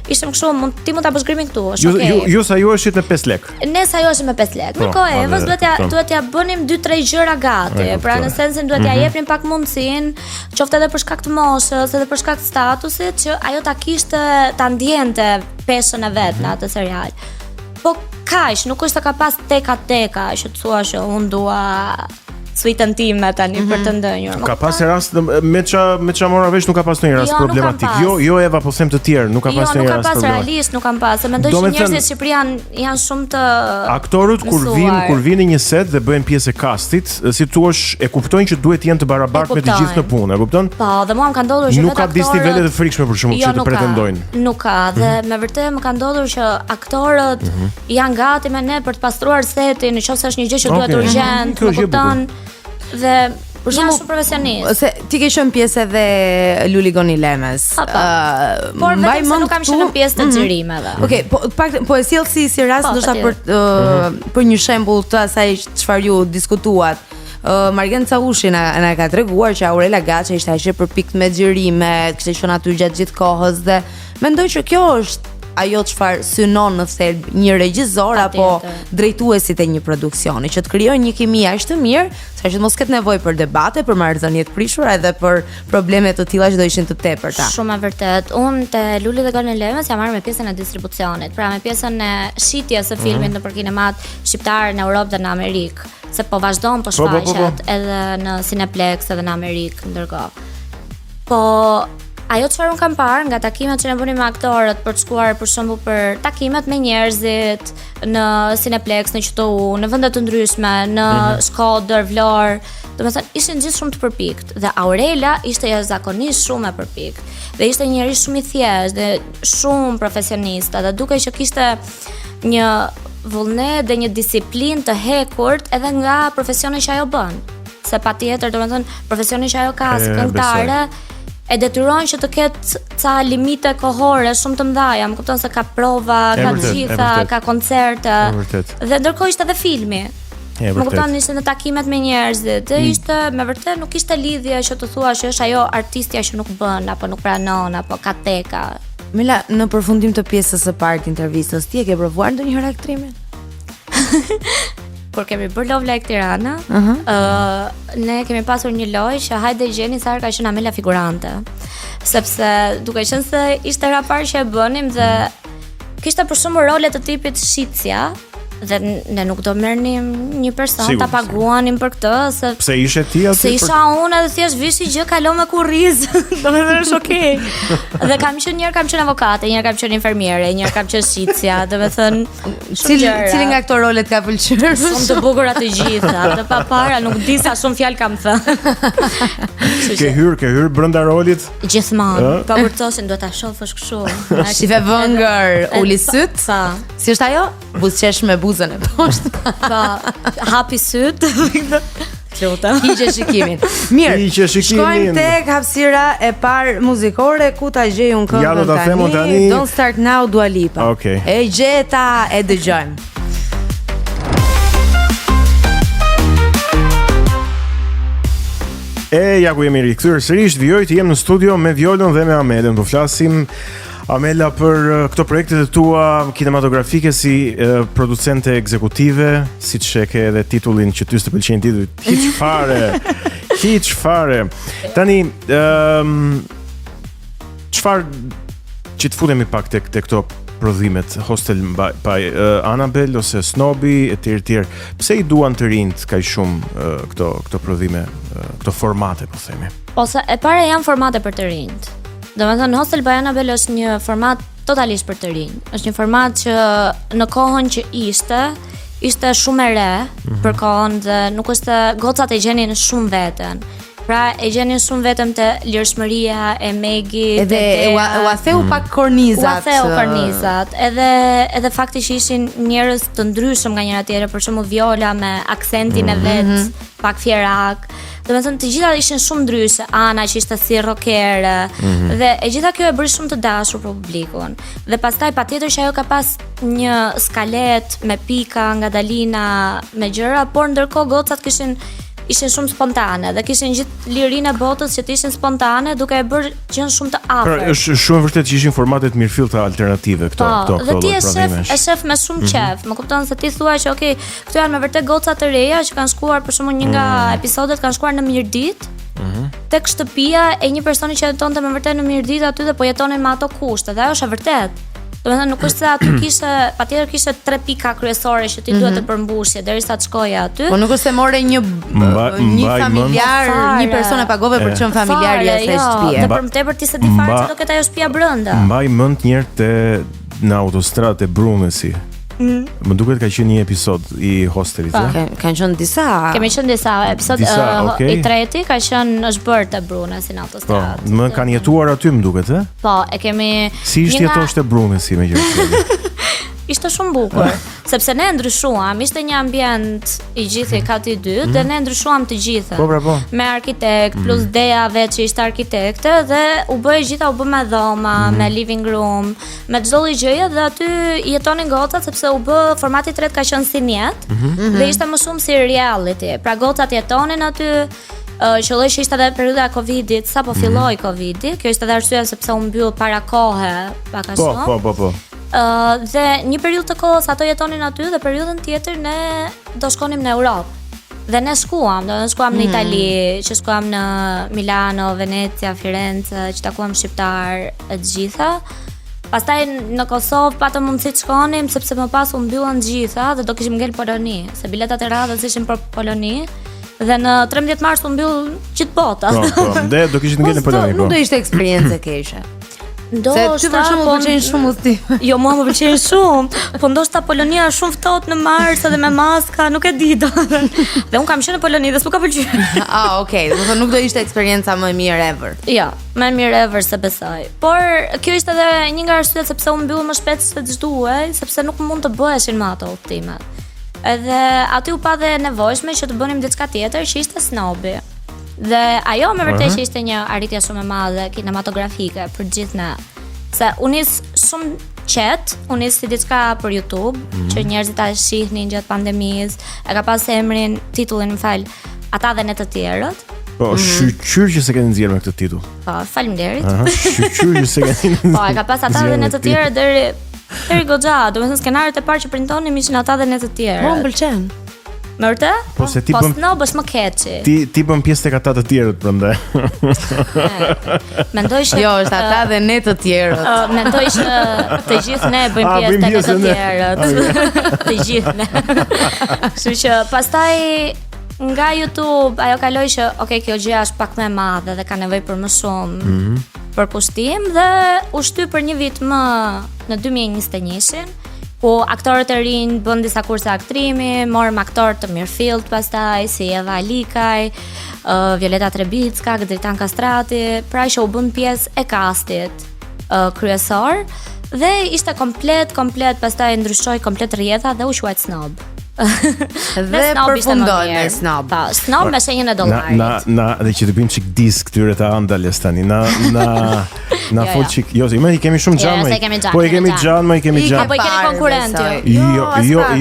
ishim kështu, ti mund ta bësh grimin këtu, është okay. Ju sa ju është me 5 lekë. Ne sa ju është me 5 lekë. Ndërkohë Evës duhet t'ja bënim 2-3 gjëra gati, pra në sensin duhet t'ja jepnim pak mundësinë, qoftë edhe për shkak të moshës, edhe për shkak të statusit, që ajo ta kishte, ta ndjente peshën e vet në atë serial. Po kaq, nuk është se ka pas teka që të thua që unë dua suitën time tani për të ndënjur. Ka pas rast me ça mora vesh nuk ka pas ndonjë rast problematik. Jo Eva, po them të tjerë, nuk ka pas ndonjë rast problematik. Jo, nuk ka pas realisht, nuk kam pas. Se mendoj që njerëzit në Shqipëri janë shumë të aktorët kur vinë në një set dhe bëjnë pjesë e castit, si thua, e kuptojnë që duhet të jenë të barabartë me të gjithë në punë, e kupton? Po, dhe mua më ka ndodhur që nuk ka disi nivele të frikshme për shkakun që të pretendojnë. Nuk ka, dhe me vërtet më ka ndodhur që aktorët janë gati me ne për të pastruar setin, nëse është një gjë që duhet urgjent, më kupton? Dhe për shembull shumë profesionist. Se ti ke qenë pjesë edhe Luli Goni Lemes. Por vetëm se nuk kam qenë pjesë të xhirimeve. Okej, po e sjell si rast ndoshta për një shembull të asaj çfarë ju diskutuat. Margen Caushi na ka treguar që Aurela Gaça ishte aq e përpikt me xhirimet, kishte qenë aty gjatë gjithë kohës dhe mendoj që kjo është ajo çfarë synon në thelb një regjisor apo drejtuesit e një produksioni, që të krijojnë një kimi aq të mirë, sa që mos ketë nevojë për debate, për marrëdhënie të prishura edhe për probleme të tilla që do ishin të tepërta. Shumë e vërtet. Unë te Luli dhe Goni Lemes jam marrë me pjesën e distribucionit, pra me pjesën e shitjes së filmit nëpër kinemat shqiptar në Europë dhe në Amerikë, se po vazhdon po shfaqet edhe në Cineplex edhe në Amerikë ndërkohë. Po ajo çfarë un kam parë nga takimet që ne bënim me aktorët për të shkuar për shembull për takimet me njerëzit në Cineplex, në QTU, në vende të ndryshme, në Shkodër, Vlorë, domethënë ishin gjithë shumë të përpikt dhe Aurela ishte jashtëzakonisht shumë e përpikt. Dhe ishte një njerëz shumë i thjeshtë dhe shumë profesionist, dhe duke që kishte një vullnet dhe një disiplinë të hekurt edhe nga profesioni që ajo bën. Se patjetër, domethënë, profesioni që ajo ka si këngëtare e detyron që të ketë ca limite kohore shumë të mëdha, më kupton se ka prova, ka gjitha, ka koncerte. Dhe ndërkohë ishte edhe filmi. Më kupton, ishte në takimet me njerëzit. Dhe ishte me vërtet nuk ishte lidhje që të thua që është ajo artistja që nuk bën apo nuk pranon apo ka teka. Mila, në përfundim të pjesës së parë të intervistës, ti e ke provuar ndonjëherë aktrimin? Kur kemi bërë Love Like Tirana, ne kemi pasur një lojë që hajde gjeni sa herë ka qenë Amela figurante. Sepse duke qenë se ishte hera parë që e bënim dhe kishte për shumë role të tipit shitja, dhe ne nuk do merrnim një person ta paguanim për këtë, se pse ishe ti aty? Se isha unë edhe thjesht vishi gjë kalon me kurriz. Domethënë është okay. Dhe kam qenë avokate, një herë kam qenë infermiere, një herë kam qenë shitja, domethënë cili nga këto rolet ka pëlqyer? Shumë të bukura të gjitha, të papara, nuk di sa shumë fjalë kam thënë. Ke hyrë brenda rolit? Gjithmonë. Pa vërtetën duhet ta shohësh kështu. Shive vëngër, uli syt. Si është ajo? Buzëqesh me buzën e poshtë. Pa, hapi syt. Hiqe shikimin. Mirë, shkojmë tek hapësira e parë muzikore, ku ta gjej unë këngën tani. Don't Start Now, Dua Lipa. E gjeta, e dëgjojmë. Ja ku jemi rikthyer sërish, vjoj të jem në studio me Violën dhe me Amelën. Do flasim Amela për këto projektet e tua kinematografike si producente ekzekutive, siç e ke edhe titullin që ty të pëlqen titulli, hiç fare. Tani çfarë që të futemi pak tek këto prodhimet, Hostel by Annabelle ose Snobi etj. Pse i duan të rinjt kaq shumë këto prodhime, këto formate, po themi? Ose e para janë formate për të rinjt. Domethënë Hostel by Annabelle është një format totalisht për të rinj. Është një format që në kohën që ishte shumë e re për kohën dhe nuk është gocat e gjenin shumë veten. Pra e gjenin shumë vetëm të lirshmëria e Megit, edhe u theu pak kornizat. Edhe fakti që ishin njerëz të ndryshëm nga njëra tjetra, për shembull Viola me aksentin e vet, pak fjerak. Domethënë të gjitha ishin shumë ndryshe, Ana që ishte si rockere, dhe e gjitha kjo e bëri shumë të dashur për publikun. Dhe pastaj patjetër që ajo ka pas një skalet me pika, ngadalina, me gjëra, por ndërkohë gocat ishin shumë spontane dhe kishin gjithë lirinë e botës që të ishin spontane, duke e bërë gjën shumë të afërt. Pra është shumë vërtet që ishin formate të mirëfillta alternative këto. Dhe ti e shef me shumë qef. Më kupton se ti thua që okay, këto janë me vërtet goca të reja që kanë shkuar, për shembull një nga episodet kanë shkuar në Mirditë. Tek shtëpia e një personi që jetonte me vërtet në Mirditë aty dhe po jetonin me ato kushte, dhe ajo është e vërtet. Domethënë nuk është se aty patjetër kishte 3 pika kryesore që ti duhet të përmbushje derisa të shkoje aty. Po nuk është se more një familjar, një person e pagove për të qenë familjar jashtë shtëpie. Dhe për më tepër ti se di fare se do ketë ajo shtëpia brenda. Mbaj mend një herë në autostradë e Brunesi. Më duket ka qenë një episod i hostelit, Kanë qenë disa. Kemi qenë disa episod i treti ka qenë është bërë te Brunesi në autostradë. Po, më kanë jetuar aty më duket, Po, e kemi. Si ishte jetosh te Brunesi me gjë? Ishte shumë bukur, sepse ne ndryshuam, ishte një ambient i gjithë kati i dytë dhe ne ndryshuam të gjithë. Po. Me arkitekt plus Dea vetë që ishte arkitekte dhe u bë me dhoma, me living room, me çdo lloj gjëje dhe aty jetonin gocat sepse u bë formati i tretë ka qenë si njet dhe ishte më shumë si reality. Pra gocat jetonin aty. Qëllësh ishte edhe periudha e Covidit, sapo filloi Covidi. Kjo ishte edhe arsyeja sepse u mbyll para kohe pak a shumë. Po. Dhe një periudhë të kohës ato jetonin aty dhe periudhën tjetër ne do shkonim në Europë. Dhe ne shkuam në Itali, që shkuam në Milano, Venecia, Firenze, që takuam shqiptar e të gjitha. Pastaj në Kosovë patëm mundësi të shkonim sepse më pas u mbyllën të gjitha dhe do kishim ngel Poloni, se biletat e radhës ishin për Poloni. Dhe në 13 mars u mbyll gjithë bota. Po, dhe do kishit ngel në Poloni. Nuk do ishte eksperiencë e keqe. Se ty për shembull pëlqen shumë udhëtim. Jo, mua më pëlqen shumë. Po ndoshta Polonia është shumë ftohtë në mars edhe me maska, nuk e di do. Dhe un kam qenë në Poloni dhe s'u ka pëlqyer. Okay, do të thonë nuk do ishte eksperienca më e mirë ever. Jo, më e mirë ever se besoj. Por kjo ishte edhe një nga arsyet sepse u mbyll më shpejt se ç'duhej, sepse nuk mund të bëheshin më ato udhëtimet. Edhe aty u pa dhe nevojshme që të bënim diçka tjetër që ishte snobi. Dhe ajo me vërtet që ishte një arritje shumë e madhe kinematografike për gjithë ne. Se unë nis shumë qet, unë nis si diçka për YouTube, që njerëzit ta shihnin gjatë pandemisë, e ka pas emrin, titullin, më fal, Ata dhe ne të tjerët. Po, shqyr që se keni nxjerrë me këtë titull. Po, faleminderit. Shqyr që se keni. Po, e ka pas Ata dhe ne të tjerët deri goxha, domethënë skenarët e parë që printonim ishin Ata dhe ne të tjerët. Po, m'pëlqen. Më vërtet? Po se ti bën snob është më catchy. Ti bën pjesë tek ata të tjerët prandaj. Mendoj se jo, është Ata dhe ne të tjerët. Mendoj se të gjithë ne bëjmë pjesë tek ata të tjerët. Të gjithë ne. Kështu që pastaj nga YouTube ajo kaloi që kjo gjë është pak më e madhe dhe ka nevojë për më shumë përkushtim dhe u shty për një vit më në 2021-shin. Ku aktorët e rinj bën disa kurse aktrimi, morëm aktorë të mirëfillt pastaj si Eva Alikaj, Violeta Trebicka, Dritan Kastrati, pra që u bën pjesë e castit kryesor dhe ishte komplet pastaj ndryshoi komplet rrjedha dhe u quajt snob. Dhe përfundoi me snob. Po, snob me shenjën e dollarit. Na dhe që të bëjmë çik disk këtyre të Andales tani. Na fol çik. Jo, i kemi shumë xhan. Po i kemi xhan, i kemi xhan. Apo i keni konkurrentë.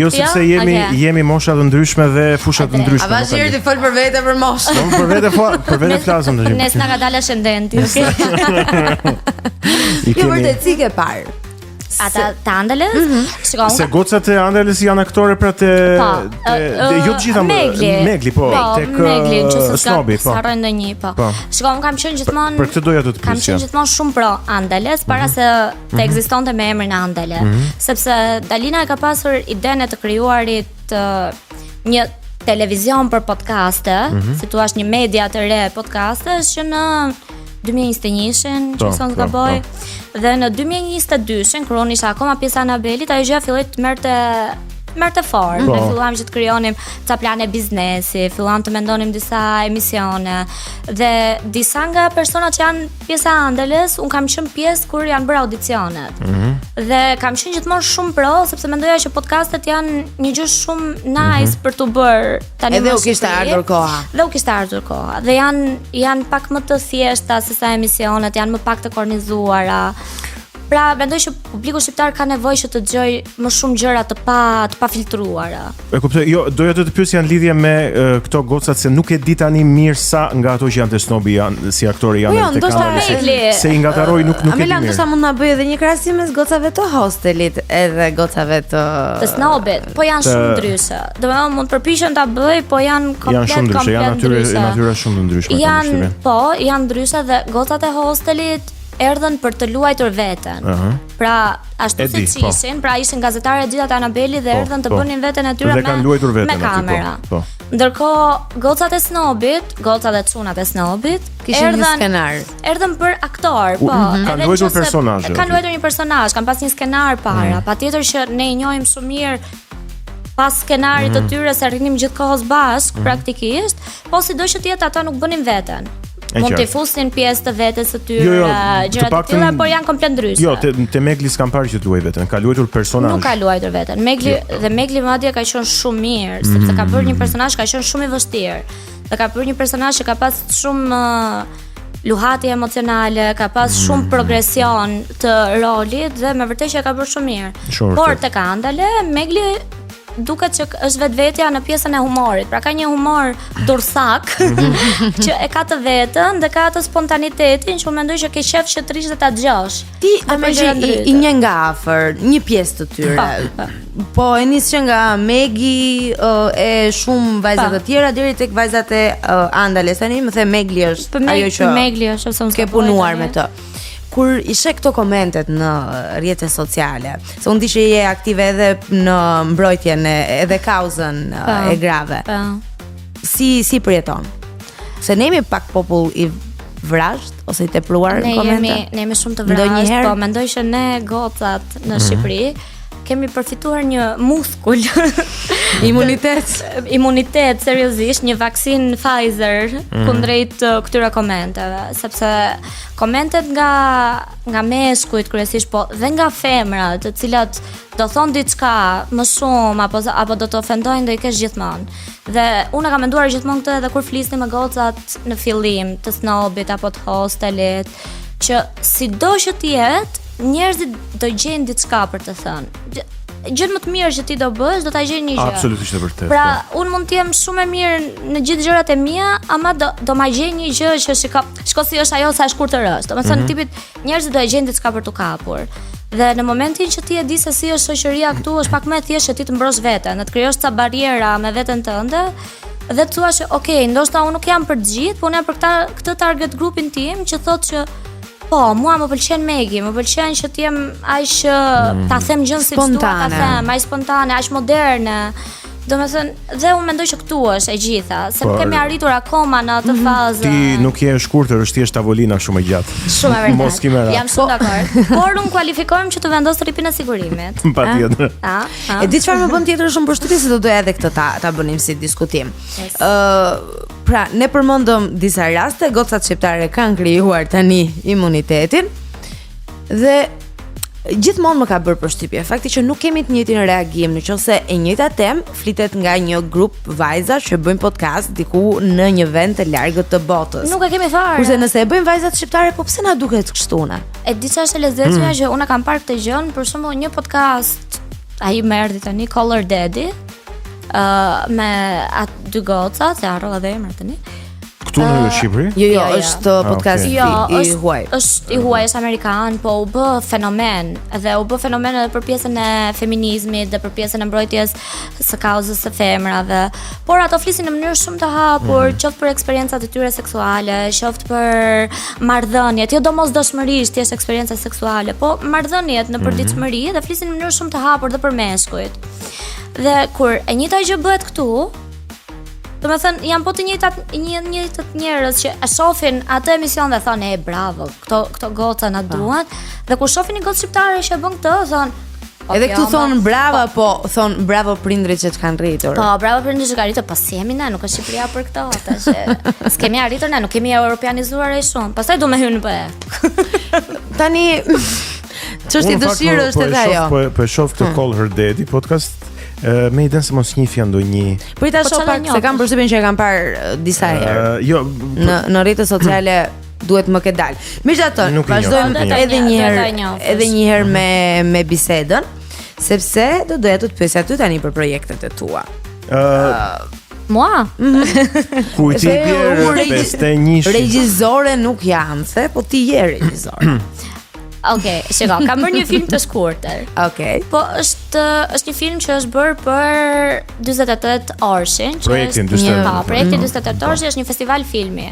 Jo, sepse jemi mosha të ndryshme dhe fusha të ndryshme. Avazhir ti fol për vete për moshë. Për vete flasim tash. Ne s'na ka dalë ascendenti, okay? Jo vërtet si ke parë. Ata të Andales? Se gocat e Andales janë aktore pra te jo të gjitha Megli, po, tek Snobi, po. Harroj ndonjë, po. Shikoj, kam qenë gjithmonë për këtë doja të pyesja. Kam qenë gjithmonë shumë pro Andales para se të ekzistonte me emrin Andale, sepse Dalina e ka pasur idenë të krijuarit një televizion për podcaste, si thua një media të re podcastesh që në 2021-shin, që son ka boj. Dhe në 2022-shin, kur unë isha akoma pjesa e Anabelit, ajo gjë filloi të merrte fort. Ne filluam që të krijonim ca plane biznesi, filluam të mendonim disa emisione dhe disa nga personat që janë pjesa e Andales, un kam qenë pjesë kur janë bërë audicionet. Dhe kam qenë gjithmonë shumë pro, sepse mendoja që podcastet janë një gjë shumë nice për tu bërë tani. Edhe u kishte ardhur koha. Dhe janë pak më të thjeshta se sa emisionet, janë më pak të kornizuara. Pra, mendoj që publiku shqiptar ka nevojë që të dëgjojë më shumë gjëra të pa filtruara. E kuptoj. Jo, doja të pyesja në lidhje me këto gocat se nuk e di tani mirë sa nga ato që janë te Snobi janë si aktorë janë te kamera. Se i ngataroj nuk e di mirë. Amela, ndoshta mund na bëj edhe një krahasim mes gocave të Hostelit edhe gocave të Snobit, po janë shumë ndryshe. Domethënë mund të përpiqen ta bëj, po janë komplet natyra shumë ndryshme. Janë ndryshe dhe gocat e Hostelit erdhën për të luajtur veten. Pra, ashtu siç ishin, pra ishin gazetarët gjithat Anabeli dhe erdhën të bënin veten e tyre me kamera. Ndërkohë gocat e snobit, gocat dhe çunat e snobit kishin një skenar. Erdhën për aktor, po. Kanë luajtur personazhe. Kanë luajtur një personazh, kanë pas një skenar para. Patjetër që ne i njohim shumë mirë pas skenarit të tyre se rrinim gjithkohës bashkë praktikisht, po sido që tjetë ata nuk bënin veten. Mund të fusin pjesë të vetes së tyre, gjëra të tilla, por janë komplet ndryshe. Jo, te Megli s'kam parë që të luaj veten, ka luajtur personazh. Nuk ka luajtur veten. Megli madje ka qenë shumë mirë, sepse ka bërë një personazh ka qenë shumë i vështirë. Dhe ka bërë një personazh që ka pas shumë luhatje emocionale, ka pas shumë progresion të rolit dhe me vërtetë që ka bërë shumë mirë. Por tek Andale, Megli duket që është vetvetja në pjesën e humorit. Pra ka një humor dursak që e ka të vetën dhe ka atë spontanitetin që unë mendoj që ke qef që të rish dhe ta dëgjosh. Ti i një nga afër, një pjesë të tyre. Po e nis që nga Megi e shumë vajzat të tjera deri tek vajzat e Andales. Tani më the Megli është ajo që Megli është ose ke punuar me të. Kur ishe këto komentet në rrjetet sociale, se unë di që je aktive edhe në mbrojtjen edhe kauzën e grave. Si përjeton? Se ne jemi pak popull i vrasht ose i tepruar në komente? Ne jemi shumë të vrasht, po mendoj që ne gocat në Shqipëri kemi përfituar një muskull imunitet seriozisht, një vaksin Pfizer kundrejt këtyre komenteve, sepse komentet nga meshkujt kryesisht, po dhe nga femrat, të cilat do thonë diçka më shumë apo do të ofendojnë, do i kesh gjithmonë. Dhe unë kam menduar gjithmonë këtë edhe kur flisnim me gocat në fillim të snobit apo të hostelit, që sido që të jetë, njerëzit do gjejnë diçka për të thënë. Gjë më të mirë që ti do bësh, do ta gjejnë një gjë. Absolutisht e vërtetë. Pra, unë mund të jem shumë e mirë në gjithë gjërat e mia, ama do ma gjej një gjë që shiko si është ajo sa e shkurtër është. Domethënë tipit njerëzit do e gjejnë diçka për tu kapur. Dhe në momentin që ti e di se si është shoqëria këtu, është pak më e thjeshtë që ti të mbrosh veten, të krijosh ca bariera me veten tënde. Dhe të thua që, okay, ndoshta unë nuk jam për të gjithë, po unë jam për këtë target grupin tim që thotë që po, mua më pëlqen Megi, më pëlqen që t'jem aq ta them gjën siç dua ta them, aq spontane, aq moderne. Domethënë, dhe unë mendoj që këtu është e gjitha, se nuk kemi arritur akoma në atë fazë. Ti nuk je shkurtër, është thjesht tavolina shumë e gjatë. Shumë e vërtetë. Mos kimera. Jam shumë dakord. Por unë kualifikohem që të vendos rripin e sigurimit. Patjetër. E di çfarë më bën tjetër shumë përshtypje se do doja edhe këtë ta bënim si diskutim. Pra, ne përmendëm disa raste, gocat shqiptare kanë krijuar tani imunitetin dhe gjithmonë më ka bërë përshtypje fakti që nuk kemi të njëjtin reagim nëse e njëjta temë flitet nga një grup vajzash që bëjnë podcast diku në një vend të largët të botës. Nuk e kemi fare. Kurse nëse e bëjnë vajzat shqiptare, po pse na duket kështu na? E di çfarë është e lezetshme që unë kam parë këtë gjën, për shembull një podcast, ai më erdhi tani Color Daddy, me atë dy goca, se harrova dhe emrin tani. Këtu në Shqipëri? Jo, është podcast i huaj. Është i huaj, është amerikan, po u bë fenomen. Dhe u bë fenomen edhe për pjesën e feminizmit dhe për pjesën e mbrojtjes së kauzës së femrave. Por ato flisin në mënyrë shumë të hapur, qoftë për eksperiencat e tyre seksuale, qoftë për marrëdhëniet, jo domosdoshmërisht thjesht eksperienca seksuale, po marrëdhëniet në përditshmëri dhe flisin në mënyrë shumë të hapur dhe për meshkujt. Dhe kur e njëjta gjë bëhet këtu, domethënë janë po të njëjtat njerëz që e shohin atë emision dhe thonë e bravo, këto goca na duan, dhe kur shohin një gocë shqiptare që e bën këtë, thonë edhe këtu thonë bravo, po thonë bravo prindrit që të kanë rritur. Po, bravo prindrit që kanë rritur, po si jemi ne, nuk është Shqipëria për këto, tash. S'kemi arritur ne, nuk kemi europianizuar ai shumë. Pastaj do më hyn në PE. Tani çështja e dëshirës është edhe ajo. Po e shoh këtë Call Her Daddy podcast. Me iden se mos njifja ndonjë. Po i ta shoh pak se kam përshtypjen që e kam parë disa herë. Jo, në rrjetet sociale duhet më ke dal. Megjithatë, vazhdojmë edhe një herë me bisedën, sepse do doja të pyesja ty tani për projektet e tua. Mua? Ku ti bjerë 51? Regjizore nuk jam, po ti je regjizore. Okej, shiko, kam bërë një film të shkurtër. Okej. Po është një film që është bërë për 48 orshin, Projektin 48. Projekti 48 orshi është një festival filmi.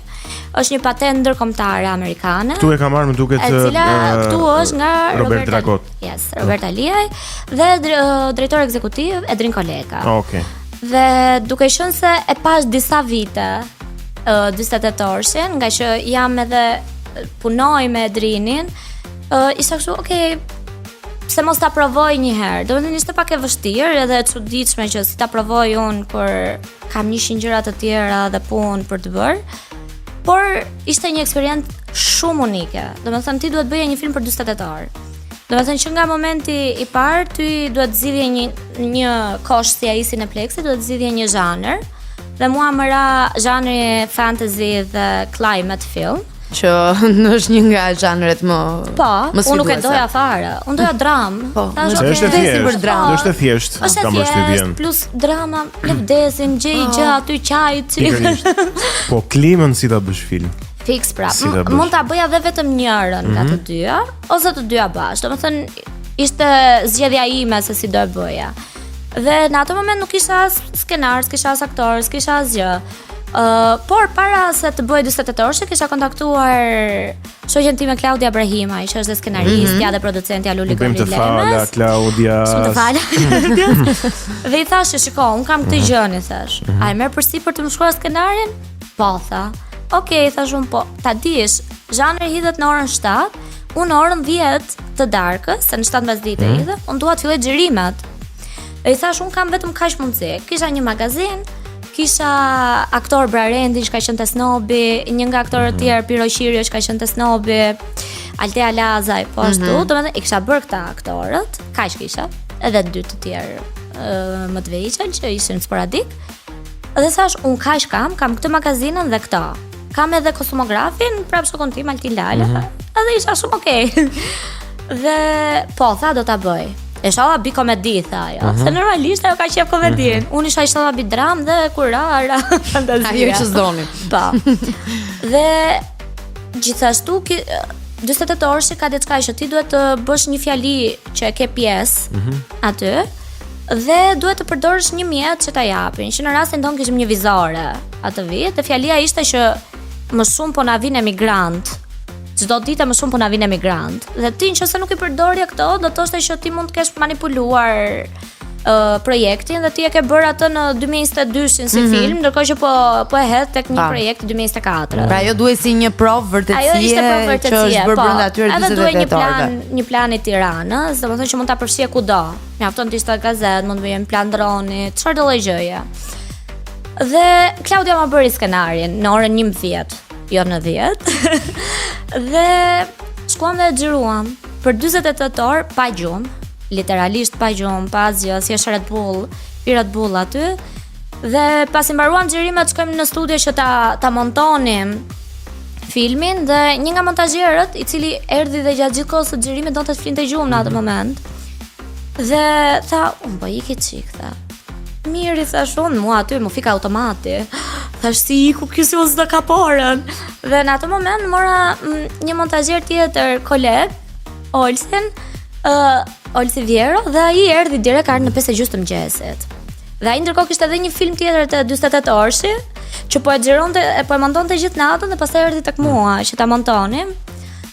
Është një patent ndërkombëtare amerikane. Ktu e kam marrë, më duket, e cila këtu është nga Robert Dragot. Yes, Robert Aliaj dhe drejtor ekzekutiv Edrin Koleka. Okej. Dhe duke qenë se e pash disa vite 48 orshin, nga që jam edhe punoj me Edrinin, isha kështu, okay, pse mos ta provoj një herë. Domethënë ishte pak e vështirë edhe e çuditshme që si ta provoj unë kur kam 100 gjëra të tjera dhe punë për të bërë. Por ishte një eksperiencë shumë unike. Domethënë ti duhet bëje një film për 48 orë. Domethënë që nga momenti i parë ty duhet zgjidhje një kosh si ai Cineplex, duhet zgjidhje një zhanër. Dhe mua më ra zhanri fantasy dhe climate film. Që është një nga zhanret më unë nuk e doja fare. Unë doja dramë. Është e thjeshtë. Është e thjeshtë. Është e thjeshtë plus drama, lëvdesin, gjë aty qaj. Po klimën si ta bësh film? Fix prap. Mund ta bëja edhe vetëm njërën nga të dyja ose të dyja bashkë. Domethënë ishte zgjedhja ime se si do e bëja. Dhe në atë moment nuk kisha as skenar, s'kisha as aktor, s'kisha as gjë. Por para se të bëj 48 orë kisha kontaktuar shoqen time Claudia Brahima, që është skenaristja dhe producentja Luli Golilemes. Të fala Claudia. Shumë të fala. Dhe i thashë, shiko, un kam këtë gjë, thash. A e merr përsipër të më shkruaj skenarin? Po, tha. Okej, thash un, po. Ta dish, zhanri hidhet në orën 7, unë në orën 10 të darkës, se në 17 hidhet, un dua të filloj xhirimet. Dhe i thash, un kam vetëm kaq mundësi. Kisha një magazin, kisha aktor Brarendi që ka qenë te Snobi, një nga aktorët tjerë Piro Qirio që ka qenë te Snobi, Altea Lazaj, po ashtu, domethënë i kisha bërë këta aktorët, kaq kisha, edhe dy të tjerë më të veçantë që ishin sporadik. Dhe thash, un kaq kam këtë magazinën dhe këta. Kam edhe kostumografin, prapë shokun tim Altin Lala. Edhe isha shumë okay. Dhe po, tha do ta bëj. E shoha bi komedi, tha ajo. Se normalisht ajo ka qef komedin. Unë isha shoha bi dram dhe kurara fantazia. Ajo që s'doni. Po. Dhe gjithashtu 48 orë ka diçka që ti duhet të bësh një fjali që e ke pjesë aty dhe duhet të përdorësh një mjet që ta japin. Që në rastin tonë kishim një vizore atë vit, dhe fjalia ishte që më shumë po na vjen emigrant. Çdo ditë më shumë po na vjen emigrant. Dhe ti nëse nuk i përdorje këto, do të thoshte që ti mund të kesh manipuluar projektin dhe ti e ke bërë atë në 2022 si film, ndërkohë që po e hedh tek një projekt 2024. Pra ajo duhej si një provë vërtetësie që është bërë brenda atyre 48 orëve. Një plan i Tiranës, domethënë që mund ta përfshije kudo. Mjafton të ishte gazetë, mund të bëjmë plan droni, çfarë do lloj gjëje. Dhe Claudia ma bëri skenarin në orën 11, jo në 10. Dhe shkuam dhe xhiruam për 48 orë pa gjumë, literalisht pa gjumë, pa asgjë, si është Red Bull, Red Bull aty. Dhe pasi mbaruam xhirimet, shkojmë në studio që ta montonim filmin dhe një nga montazherët, i cili erdhi dhe gjatë gjithë kohës së xhirimit donte të flinte gjumë në atë moment. Dhe tha, po iki çik, tha. Mirë, thash unë, mua aty më fika automati. Thash si iku kësi ose do kaporën. Dhe në atë moment mora një montazher tjetër koleg, Olsen, Olsi Viero, dhe ai erdhi direkt në 5:30 të mëngjesit. Dhe ai ndërkohë kishte edhe një film tjetër të 48 orëshi, që po e montonte gjithë natën dhe pastaj erdhi tek mua që ta montonim.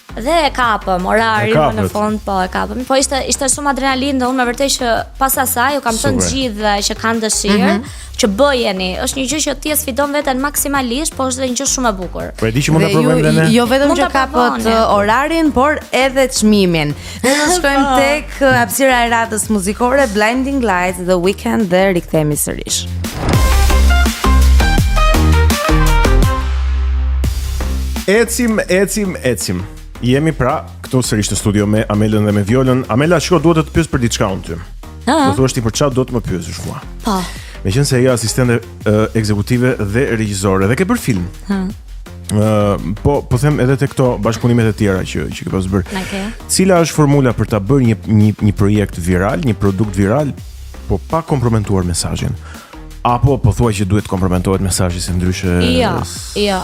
Dhe e kapëm orarin në fund, po e kapëm. Po ishte shumë adrenalinë dhe unë me vërtet që pas asaj u kam thënë gjithë që kanë dëshirë që bëjeni. Është një gjë që ti e sfidon veten maksimalisht, po është edhe një gjë shumë e bukur. Po e di që mund ta provojmë edhe ne. Jo vetëm që kapët orarin, por edhe çmimin. Ne do shkojmë tek hapësira e radhës muzikore, Blinding Lights, The Weeknd dhe rikthehemi sërish. Ecim. Jemi pra këtu sërish në studio me Amelën dhe me Violën. Amela, shiko, duhet të të pyes për diçka unë ty. Do thuash ti për çfarë do të më pyesësh mua? Po. Meqense ajo asistente ekzekutive dhe regjizore dhe ke bërë film. Po them edhe te këto bashkëpunimet e tjera që ke pas bërë. Cila është formula për ta bërë një projekt viral, një produkt viral, po pa komprometuar mesazhin? Apo po thuaj që duhet kompromentohet mesazhi se ndryshe? Jo,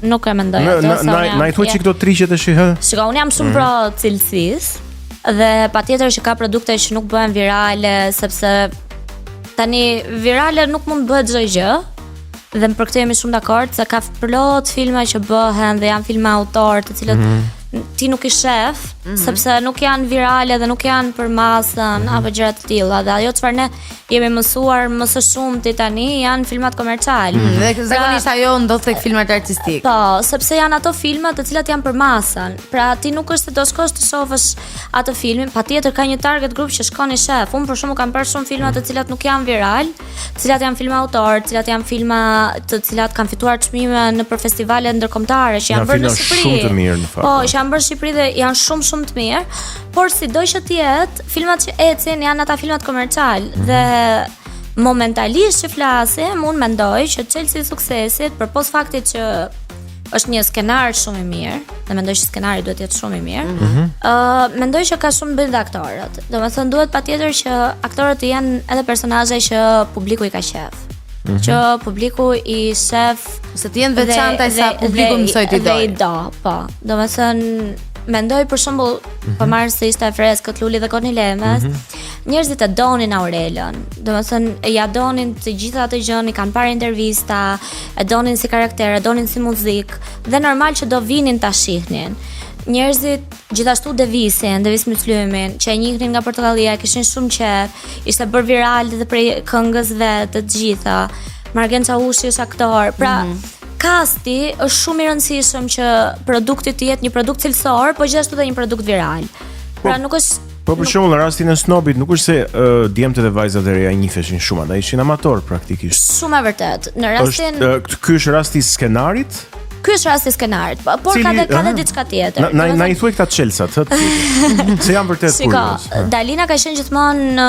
nuk e mendoj atë. Na i thuaj çik këto triqet e shihë. Shiko, unë jam shumë pro cilësisë dhe patjetër që ka produkte që nuk bëhen virale sepse tani virale nuk mund të bëhet çdo gjë. Dhe për këtë jemi shumë dakord se ka plot filma që bëhen dhe janë filma autor të cilët ti nuk i shef sepse nuk janë virale dhe nuk janë për masën apo gjëra të tilla dhe ajo çfarë ne jemi mësuar më së shumti tani janë filmat komercial. Dhe zakonisht ajo ndodh tek filmat artistik. Po, sepse janë ato filma të cilat janë për masën. Pra ti nuk është se do shkosh të shohësh atë filmin, patjetër ka një target group që shkon i shef. Unë për shembull kam parë shumë filma të cilat nuk janë viral, të cilat janë filma autor, të cilat janë filma të cilat kanë fituar çmime në për festivale ndërkombëtare që janë bërë në Shqipëri. Shumë të mirë në fakt. Po, që janë bërë në Shqipëri dhe janë shumë të mirë, por sido që të jetë, filmat që ecin janë ata filmat komercial dhe momentalisht që flasim, unë mendoj që çelësi i suksesit përpos faktit që është një skenar shumë i mirë, dhe mendoj që skenari duhet të jetë shumë i mirë. Mendoj që ka shumë bëjnë dhe aktorët. Domethënë duhet patjetër që aktorët të jenë edhe personazhe që publiku i ka qef. Që publiku i shef se të jenë veçanta sa publiku mësoj t'i dojë. Dhe i do, po. Domethënë mendoj për shembull, po marr se ishte e freskët Luli dhe Koni Lemes, njerëzit e donin Aurelën. Domethënë ja donin të gjitha ato gjën, i kanë parë intervista, e donin si karakter, e donin si muzikë dhe normal që do vinin ta shihnin. Njerëzit gjithashtu Devis Myçlymin, që e njihnin nga Portokallia, kishin shumë qejf, ishte bërë viral dhe prej këngës vet të gjitha. Margen Çaushi është aktor. Pra, kasti është shumë i rëndësishëm që produkti të jetë një produkt cilësor, po gjithashtu edhe një produkt viral. Pra nuk është Po për shembull në rastin e Snobit nuk është se djemtë dhe vajzat e reja i njiheshin shumë, ata ishin amator praktikisht. Shumë e vërtet. Në rastin ky është rasti i skenarit? Ky është rasti i skenarit, por ka dhe diçka tjetër. Na i thuaj këta çelsat, se janë vërtet kurioz. Dalina ka qenë gjithmonë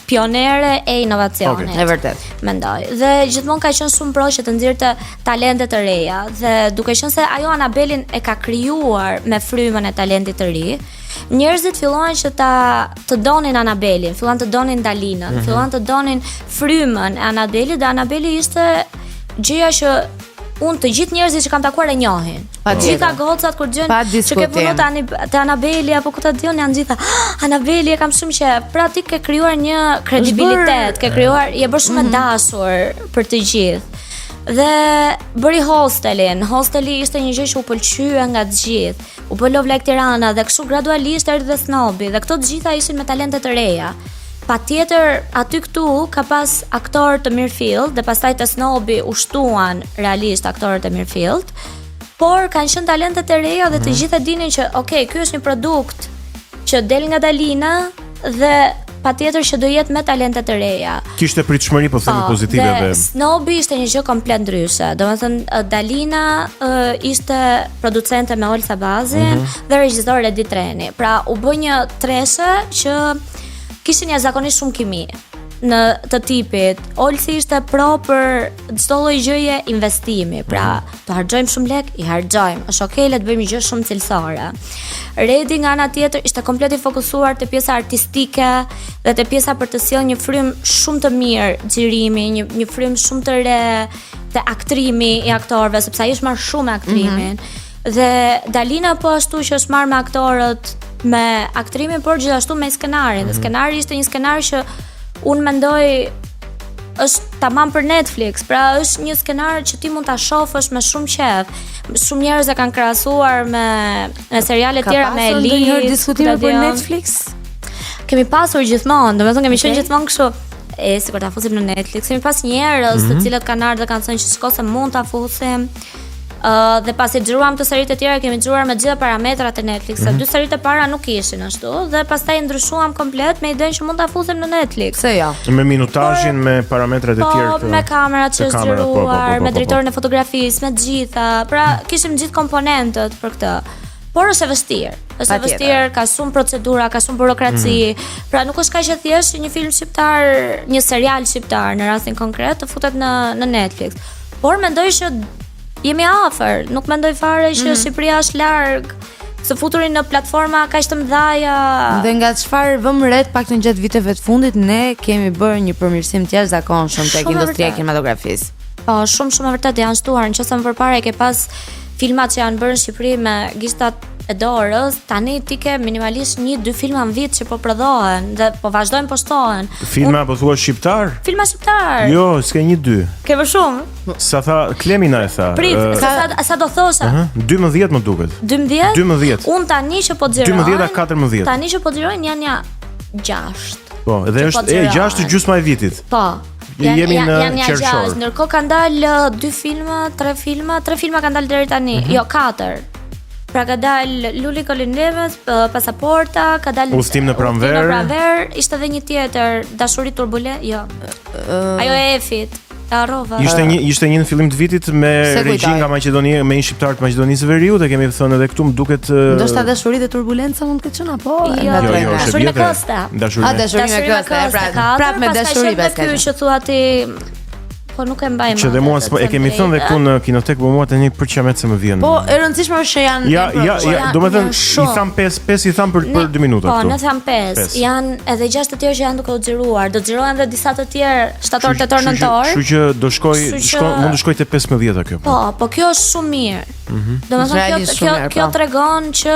pionere e inovacionit. Është vërtet. Mendoj. Dhe gjithmonë ka qenë shumë pro që të nxjerrte talente të reja dhe duke qenë se ajo Anabelin e ka krijuar me frymën e talentit të ri, njerëzit filluan që të donin Anabelin, filluan të donin Dalinën, filluan të donin frymën e Anabelit dhe Anabeli ishte gjëja që unë të gjithë njerëzit që kam takuar e njohin. Gjitha gocat kur gjën që ke punu të Anabeli apo ku ta dion janë gjitha Anabeli e kam shumë që pra ti ke krijuar një kredibilitet, ke krijuar, je bërë shumë e dashur për të gjithë. Dhe bëri Hosteli ishte një gjë që u pëlqye nga të gjithë. U bë Love Like Tirana dhe kështu gradualisht erdhi dhe Snobi dhe këto të gjitha ishin me talente të reja. Patjetër aty këtu ka pas aktorë të Mirfield dhe pastaj të Snobi u shtuan realisht aktorët e Mirfield, por kanë qenë talentet e reja dhe të gjithë e dinin që ky është një produkt që del nga Dalina dhe patjetër që do jetë me talente të reja. Kishte pritshmëri po themi pozitive dhe Snobi ishte një gjë komplet ndryshe. Domethënë Dalina ishte producente me Olsa Bazin dhe regjisore Edi Treni. Pra u bë një treshe që kishin jashtëzakonisht shumë kimi në të tipit. Olsi ishte pro për çdo lloj gjëje investimi. Pra, të harxojmë shumë lek, i harxojmë. Është okay, le të bëjmë një gjë shumë cilësore. Redi nga ana tjetër ishte komplet i fokusuar te pjesa artistike dhe te pjesa për të sjellë një frymë shumë të mirë xhirimi, një frymë shumë të re te aktrimi i aktorëve, sepse ai është marrë shumë me aktrimin. Dhe Dalina po ashtu që është marrë me aktorët, me aktrimin, por gjithashtu me skenarin. Dhe skenari ishte një skenar që unë mendoj është tamam për Netflix. Pra është një skenar që ti mund ta shohësh me shumë qejf. Shumë njerëz e kanë krahasuar me seriale tjera me Elite. Ka pasur diskutime për Netflix? Kemi pasur gjithmonë, domethënë kemi qenë gjithmonë kështu. Sikur ta fusim në Netflix. Kemi pas njerëz të cilët kanë ardhur dhe kanë thënë që shkose mund ta fusim. Dhe pasi xhiruam të seritë e tjera, kemi xhiruar me gjitha parametrat e Netflix. Sa dy seritë e para nuk ishin ashtu dhe pastaj ndryshuam komplet me idenë që mund ta fusim në Netflix. Se jo. Me minutazhin, me parametrat e tjerë. Po, me kamerat që është xhiruar, me drejtorin e fotografisë, me të gjitha. Pra, kishim gjithë komponentët për këtë. Por është e vështirë. Është e vështirë, ka shumë procedura, ka shumë burokraci. Pra nuk është kaq e thjeshtë një film shqiptar, një serial shqiptar në rastin konkret të futet në Netflix. Por mendoj që jemi afër, nuk mendoj fare që Shqipëria është larg së futurin në platforma kaq të mëdha. Dhe nga çfarë vëmë re paktën gjatë viteve të fundit, ne kemi bërë një përmirësim të jashtëzakonshëm tek industria e kinematografisë. Po, shumë e vërtetë janë shtuar, nëse më përpara e ke pas filmat që janë bërë në Shqipëri me gishtat e dorës, tani ti ke minimalisht 1-2 filma në vit që po prodhohen dhe po vazhdojnë po shtohen. Filma po thua shqiptar? Filma shqiptar. Jo, s'ke 1-2. Ke më shumë? Sa tha Klemina e tha. Prit, sa do thosha? 12 më duket. 12? 12. Unë tani që po xhiroj. 12 a 14. Tani që po xhirojnë janë ja 6. Po, edhe është 6 gjysma e vitit. Po. Jemi në qershor. Ndërkohë kanë dalë 2 filma, 3 filma kanë dalë deri tani. Jo, 4. Pra ka dalë Luli Kolinevës, Pasaporta, ka dalë Udhtim në pranver. Ishte edhe një tjetër, Dashuri turbulente, jo. Ajo e Efit. Ishte një në fillim të vitit me regji nga Maqedonia, me një shqiptar të Maqedonisë Veriut, e kemi thënë edhe këtu, më duket ndoshta Dashuritë e turbulenca mund të ketë qenë apo? Jo, Dashuri me Kosta. Dashuri me Kosta, prap me dashuri pas që thua ti. Po nuk e mbaj më. Që dhe mua e kemi thënë dhe këtu në Kinotek, po mua tani për çamet se më vjen. Po e rëndësishme është që janë Ja, domethënë i tham 5 i tham për 2 minuta këtu. Po, ne tham 5. Janë edhe 6 të tjerë që janë duke u xhiruar. Do xhirohen edhe disa të tjerë shtator, tetor, nëntor. Kështu që do mund të shkoj te 15 kjo. Po kjo është shumë mirë. Domethënë kjo tregon që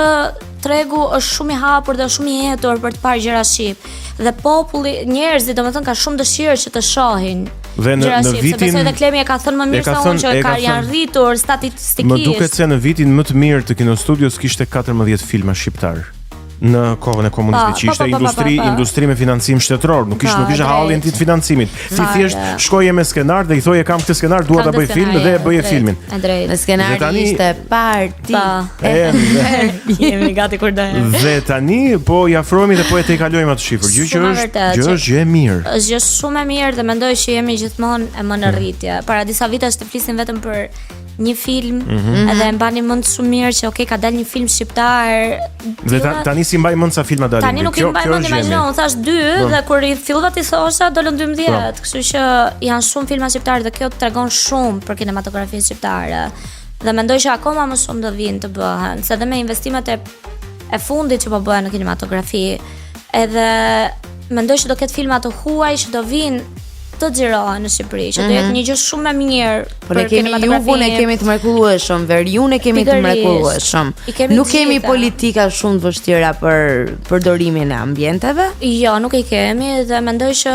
tregu është shumë i hapur dhe shumë i hetur për të parë gjëra shqip. Dhe populli, njerëzit domethënë ka shumë dëshirë që të shohin. Dhe në vitin sepse edhe Klemi e ka thënë më mirë se unë që janë rritur statistikisht. Më duket se në vitin më të mirë të Kinostudios kishte 14 filma shqiptar në kohën e komunizmit, që ishte industri me financim shtetëror, nuk ishte hallin të financimit. Ti thjesht shkoje me skenar dhe i thoje kam këtë skenar, dua ta bëj film dhe e bëje filmin. Në skenari ishte parti. Jemi gati kur do. Dhe tani po i afrohemi dhe po e tejkalojmë atë shifër, gjë që është gjë e mirë. Është gjë shumë e mirë dhe mendoj që jemi gjithmonë e më në rritje. Para disa vitesh të flisim vetëm për një film edhe e mbani mend shumë mirë që okay ka dalë një film shqiptar. Dhe tani si mbaj mend sa filma dalin. Tani nuk i mbaj mend, imagjino, unë thash 2 dhe kur i fillova ti thosha dolën 12, kështu që janë shumë filma shqiptar dhe kjo tregon shumë për kinematografinë shqiptare. Dhe mendoj që akoma më shumë do vinë të bëhen, se edhe me investimet e fundit që po bëhen në kinematografi, edhe mendoj që do ketë filma të huaj që do vinë të xhirohen në Shqipëri, që do jetë një gjë shumë e mirë. Po ne kemi Juvun, ne kemi të mrekullueshëm, Veriun e kemi të mrekullueshëm. Nuk kemi politika shumë të vështira për përdorimin e ambienteve? Jo, nuk i kemi dhe mendoj që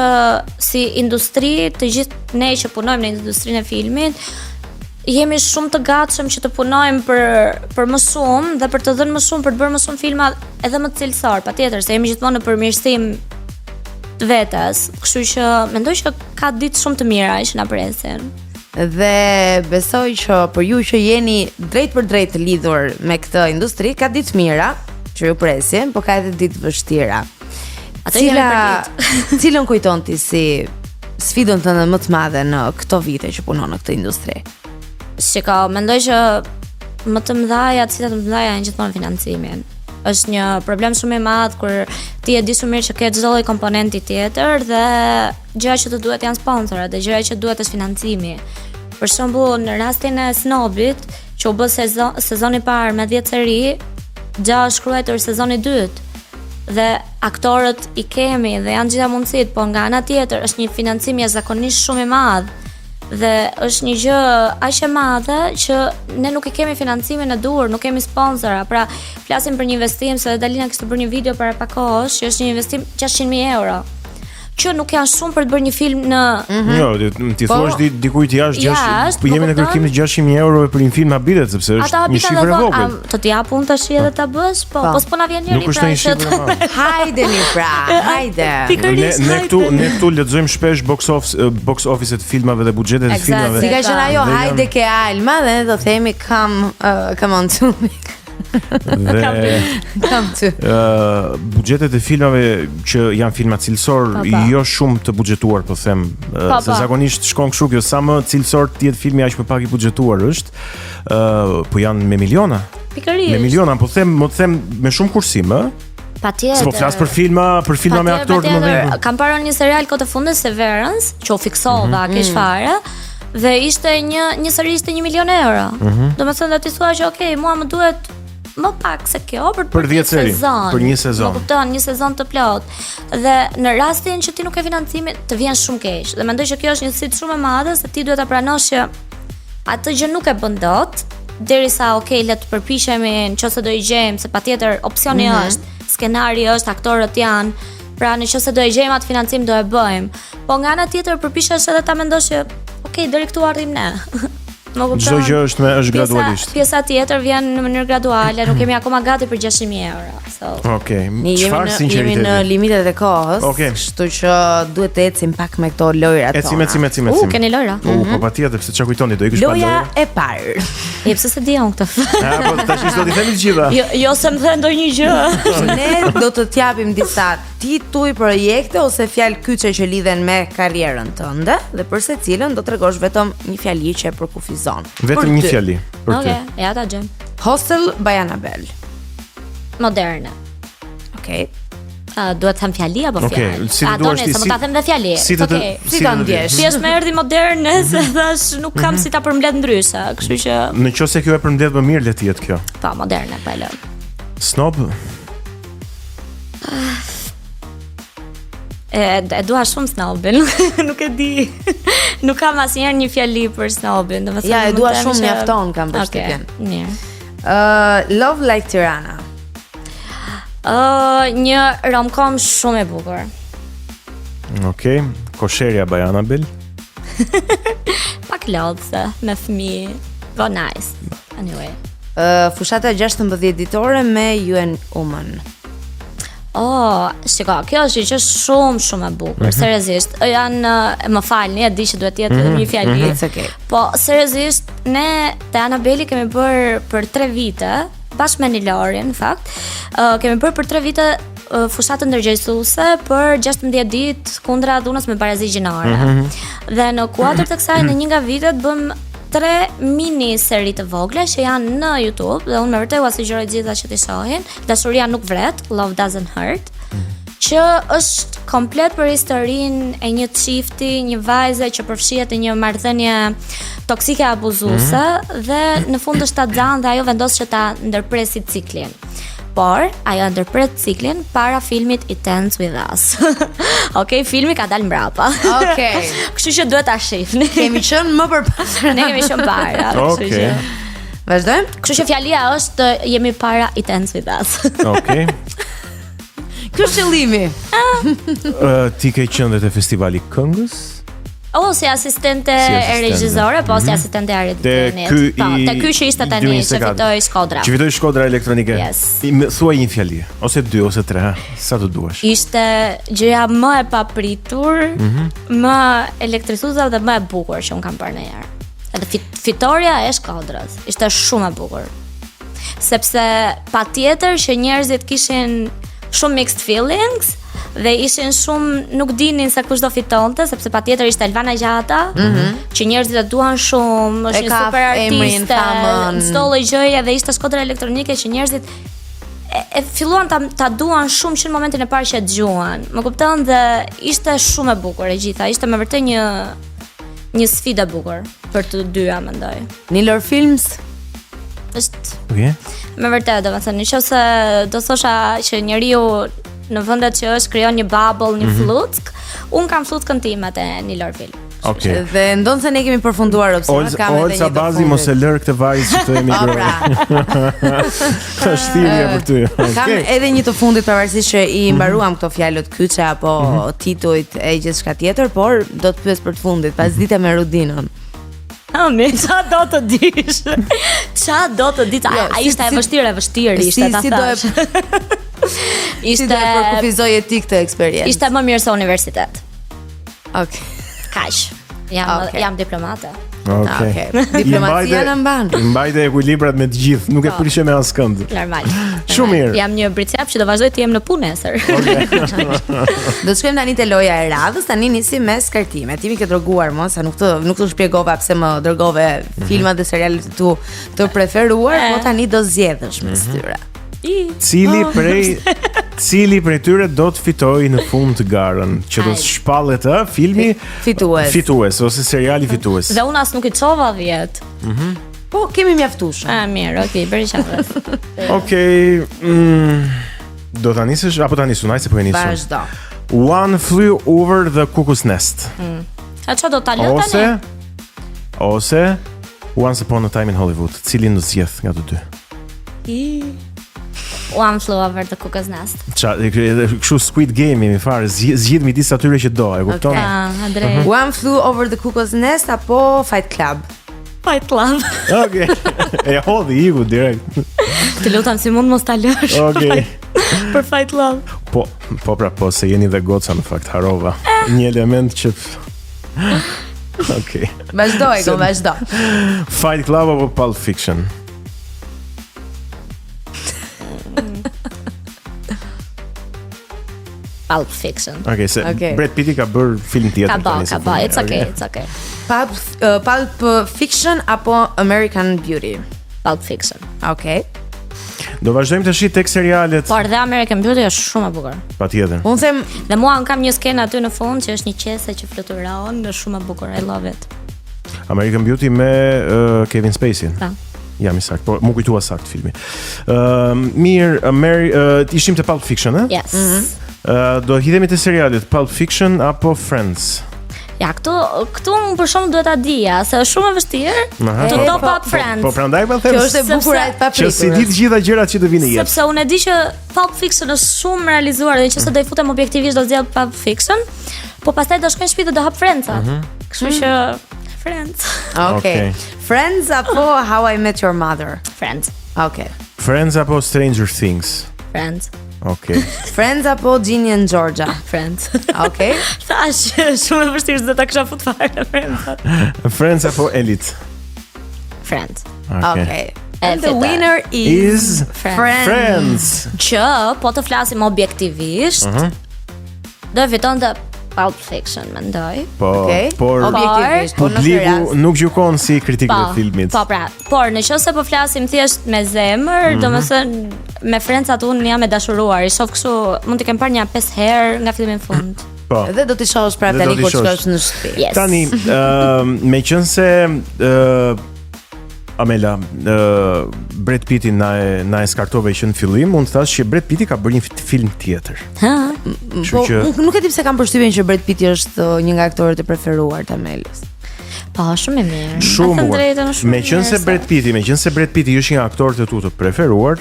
si industri, të gjithë ne që punojmë në industrinë e filmit, jemi shumë të gatshëm që të punojmë për më shumë dhe për të dhënë më shumë, për të bërë më shumë filma edhe më të cilësor, patjetër, se jemi gjithmonë në përmirësim të vetes, kështu që mendoj që ka ditë shumë të mira që na presin. Dhe besoj që për ju që jeni drejt për drejt të lidhur me këtë industri, ka ditë të mira që ju presin, po ka edhe ditë vështira. Cilën kujton ti si sfidën tënde më të madhe në këto vite që punon në këtë industri? Shiko, mendoj që më të mëdhaja, cilat më të mëdhaja janë gjithmonë financimin. Është një problem shumë i madh kur ti e di shumë mirë që ke çdo lloj komponenti tjetër dhe gjëra që të duhet janë sponsorë dhe gjëra që duhet është financimi. Për shembull, në rastin e Snobit, që u bë sezoni i parë me 10 seri, gja është shkruar sezoni i dytë. Dhe aktorët i kemi dhe janë gjitha mundësit, po nga ana tjetër është një financim jashtëzakonisht shumë i madh. Dhe është një gjë aq e madhe që ne nuk e kemi financimin e duhur, nuk kemi sponsora. Pra, flasim për një investim, se Dalina kishte bërë një video para pak kohësh, që është një investim 600.000 euro. Që nuk janë shumë për të bërë një film në Jo, ti thua dikujt jashtë, po jemi në kërkim të 600.000 euro për një film habitet, sepse është një shifër e vogël. Të t'jap unë tash edhe ta bësh, po s'po na vjen njëri. Nuk është një shifër e madhe. Hajdeni pra, hajde. Ne këtu lexojmë shpesh box office-et filmave dhe buxhetet e filmave. Si ka qenë ajo, hajde ke Alma dhe do themi come on to me. Dhe buxhetet e filmave që janë filma cilësor, jo shumë të buxhetuar, po them, se zakonisht shkon kështu, kjo sa më cilësor të jetë filmi aq më pak i buxhetuar është, po janë me miliona. Pikërisht. Me miliona, po them me shumë kursim, ë? Patjetër. S'po flas për filma me aktorë të mëdhenj. Kam parë një serial kohë të fundit, Severance, që u fiksova kish fare. Dhe ishte një seri ishte 1 milion euro. Domethënë ti thua që okay, mua më duhet më pak se kjo për 10 seri, për një sezon. Më kupton, një sezon të plot. Dhe në rastin që ti nuk ke financimin, të vjen shumë keq. Dhe mendoj që kjo është një sfidë shumë e madhe, se ti duhet ta pranosh që atë gjë nuk e bën dot, derisa le të përpiqemi nëse do I gjejmë, se patjetër opsioni është, skenari është, aktorët janë. Pra nëse do I gjejmë atë financim do e bëjmë. Po nga ana tjetër përpiqesh edhe ta mendosh që deri këtu arrim ne. Çdo gjë është gradualisht. Pjesa tjetër vjen në mënyrë graduale, nuk kemi akoma gati për 600.000 euro. Okej. Çfarë sinqeriteti? Jemi në limitet e kohës. Kështu që duhet të ecim pak me këto lojrat tona. Ecim. Keni lojra? Po patjetër, pse çka kujtoni, do I kish pa lojra. Loja e parë. Pse se di unë këtë. Po tash do t'i themi të gjitha. Jo se më thën ndonjë gjë. Ne do të t'japim disa tituj projekte ose fjalë kyçe që lidhen me karrierën tënde dhe për secilën do t'rregosh vetëm një fjali që e përkufizon. Vetëm një fjali për ty. Okej, ja ta gjem. Hostel by Annabelle. Moderne. Okej. Duhet të them fjali apo fjalë? Okej, si duhesh ti? Sa ta them dhe fjali. Okej. Si ta ndjesh? Thjesht më erdhi moderne, se thash nuk kam si ta përmbledh ndryshe, kështu që nëse kjo e përmbledh më mirë le të jetë kjo. Po, moderne, po e lëm. Snob. E dua shumë snobin, nuk e di. Nuk kam asnjëherë një fjali për snobin, domethënë. Ja, e dua shumë mjafton kam përshtypjen. Mirë. Love Like Tirana. Një rom-com shumë e bukur. Okej, Kosheria by Annabelle. Pak lodhse, me fëmijë. Po nice. Anyway. Fushata 16 ditore me You and Woman. Shiko, kjo është që shumë e bukur, seriozisht. Janë, më falni, e di që duhet të jetë një fjali. Okay. Po, seriozisht, ne te Annabelle kemi bërë për 3 vite, bashkë me Nilorin, në fakt. Kemi bërë për 3 vite fushatë ndërgjegjësuese për 16 ditë kundra dhunës me barazi gjinore. Dhe në kuadër të kësaj në një nga vitet bëm 3 mini seri të vogla që janë në YouTube dhe unë me vërtet ua sugjeroj gjitha që t'i shohin. Dashuria nuk vret, Love Doesn't Hurt, që është komplet për historinë e një çifti, një vajze që përfshihet në një marrëdhënie toksike abuzuese dhe në fund është taxan dhe ajo vendos që ta ndërpresi ciklin. Por ajo ndërpret ciklin para filmit It Ends With Us. Okej, filmi ka dalë mbrapa. Okej. Kështu që duhet ta shihni. Kemi qenë më përpara. Ne kemi qenë para. Okej. Vazhdojmë? Kështu që fjalia është jemi para It Ends With Us. Okej. Ky është qëllimi. Ti ke qenë te festivali këngës? Si asistente e regjizore, po si asistente e redaktorit. Te ky që ishte tani që fitoi Shkodra. Që fitoi Shkodra elektronike. Yes. Thuaj një fjali, ose 2 ose 3, sa të duash. Ishte gjëja më e papritur, më elektrizuese dhe më e bukur që un kam parë ndonjëherë. Edhe fitoria e Shkodrës ishte shumë e bukur. Sepse patjetër që njerëzit kishin shumë mixed feelings dhe ishin shumë nuk dinin se kush do fitonte, sepse patjetër ishte Elvana Gjata, që njerëzit e duan shumë, është një super artiste, çdo lloj gjëje dhe ishte Shkodra elektronike që njerëzit e filluan ta duan shumë që në momentin e parë që e dëgjuan. Më kupton dhe ishte shumë e bukur e gjitha, ishte me vërtet një sfidë e bukur për të dyja mendoj. Nilor Films është me vërtet, domethënë nëse do thosha që njeriu në vendet që është krijon një bubble, një fluck, un kam fluckën time te Nilor Film. Okej. Dhe ndonë se ne kemi përfunduar opsionin, kam edhe një të bazi fundit. mos e lër këtë vajzë që të emigrojë. Është thirrje për ty. Kam edhe një të fundit pavarësisht që i mbaruam këto fjalët kyçe apo titujt e gjithçka tjetër, por do të pyes për të fundit, pas dite me Rudinën. Ça do të dish? Ça do të dish? A ishte e vështirë ishte ta thash. Ishte përkufizoje ti këtë eksperiencë. Ishte më mirë se universitet. Okej. Kaq. Jam diplomate. Okej. Diplomacia në mban. Mbajte ekuilibrat me të gjithë, nuk e prishe me askënd. Normal. Shumë mirë. Jam një bricap që do vazhdoj të jem në punë nesër. Do të shkojmë tani te loja e radhës, tani nisim me skartimet. Ti më ke droguar më, sa nuk të shpjegova pse më dërgove filmat dhe serialet tu të preferuar, po tani do zgjedhësh mes tyre. Cili prej tyre do të fitojë në fund të garën, që do të shpallet filmi fitues ose seriali fitues. Dhe unë as nuk i çova 10. Po kemi mjaftuar. Mirë, okay, bëri çfarë. Okej. Do ta nisësh apo ta nisun, ai se po e nisun. Vazhdo. One Flew Over the Cuckoo's Nest. A çfarë do ta lë tani? Ose Once Upon a Time in Hollywood. Cilin do zgjedh nga të dy? One Flew Over the Cuckoo's Nest. Kështu Squid Game mi fare, zgjidh midis atyre që do, e kupton? Drejt. One Flew Over the Cuckoo's Nest apo Fight Club? Fight Club. Okej. E hodhi iku direkt. Të lutem si mund mos ta lësh. Okej. Për Fight Club. Po se jeni dhe goca në fakt, harova. Një element që Okej. Vazhdo. Fight Club apo Pulp Fiction? Pulp Fiction. Okej, Brad Pitt ka bërë film tjetër. Ka bë, it's okay. Pulp Fiction apo American Beauty? Pulp Fiction. Okej. Do vazhdojmë të shi tek serialet. Por dhe American Beauty është shumë e bukur. Patjetër. Unë them Dhe mua kam një skenë aty në fund që është një qese që fluturon, është shumë e bukur. I love it. American Beauty me Kevin Spacey. Ta. Jam i sakt, po mu kujtua sakt filmi. Mirë, ishim të Pulp Fiction, eh? Yes. Do hidhemi të serialet Pulp Fiction apo Friends? Ja, këtu më për shumë duhet ta dija, se është shumë e vështirë. Të top up Friends. Po prandaj po them. kjo është e bukur e papritur. Që si di të gjitha gjërat që të vinë jetë. Sepse unë e di që Pulp Fiction është shumë realizuar dhe nëse do i futem objektivisht do zgjidh Pulp Fiction, po pastaj do shkojnë në shtëpi dhe do hap Friends. Kështu që Friends. Okej. Friends apo How I Met Your Mother? Friends. Okej. Friends apo Stranger Things? Friends. Okej. Friends apo Ginny and Georgia? Friends. Okej. Thash, shumë e vështirë se do ta kisha fut fare Friends. Friends apo Elite? Friends. Okej. And the winner is Friends. Që po të flasim objektivisht, do fitonte Pulp Fiction, mendoj. Por objektivisht, publiku nuk gjykon si kritik të filmit. Po pra, por nëse po flasim thjesht me zemër, domethënë me Friends unë jam e dashuruar. I shoh kështu, mund të kem parë një 5 herë nga fillimi në fund. Po. Dhe do t'i shohësh prapë tani kur shkosh në shtëpi. Yes. Tani, meqense Amela, Brad Pitti na e skartove që në fillim, unë thash që Brad Pitti ka bërë një film tjetër. Po, nuk e di pse kam përshtypjen që Brad Pitti është një nga aktorët e preferuar të Amelës. Po, shumë i mirë. Shumë bukur. Meqense Brad Pitti është një nga aktorët e tu të preferuar,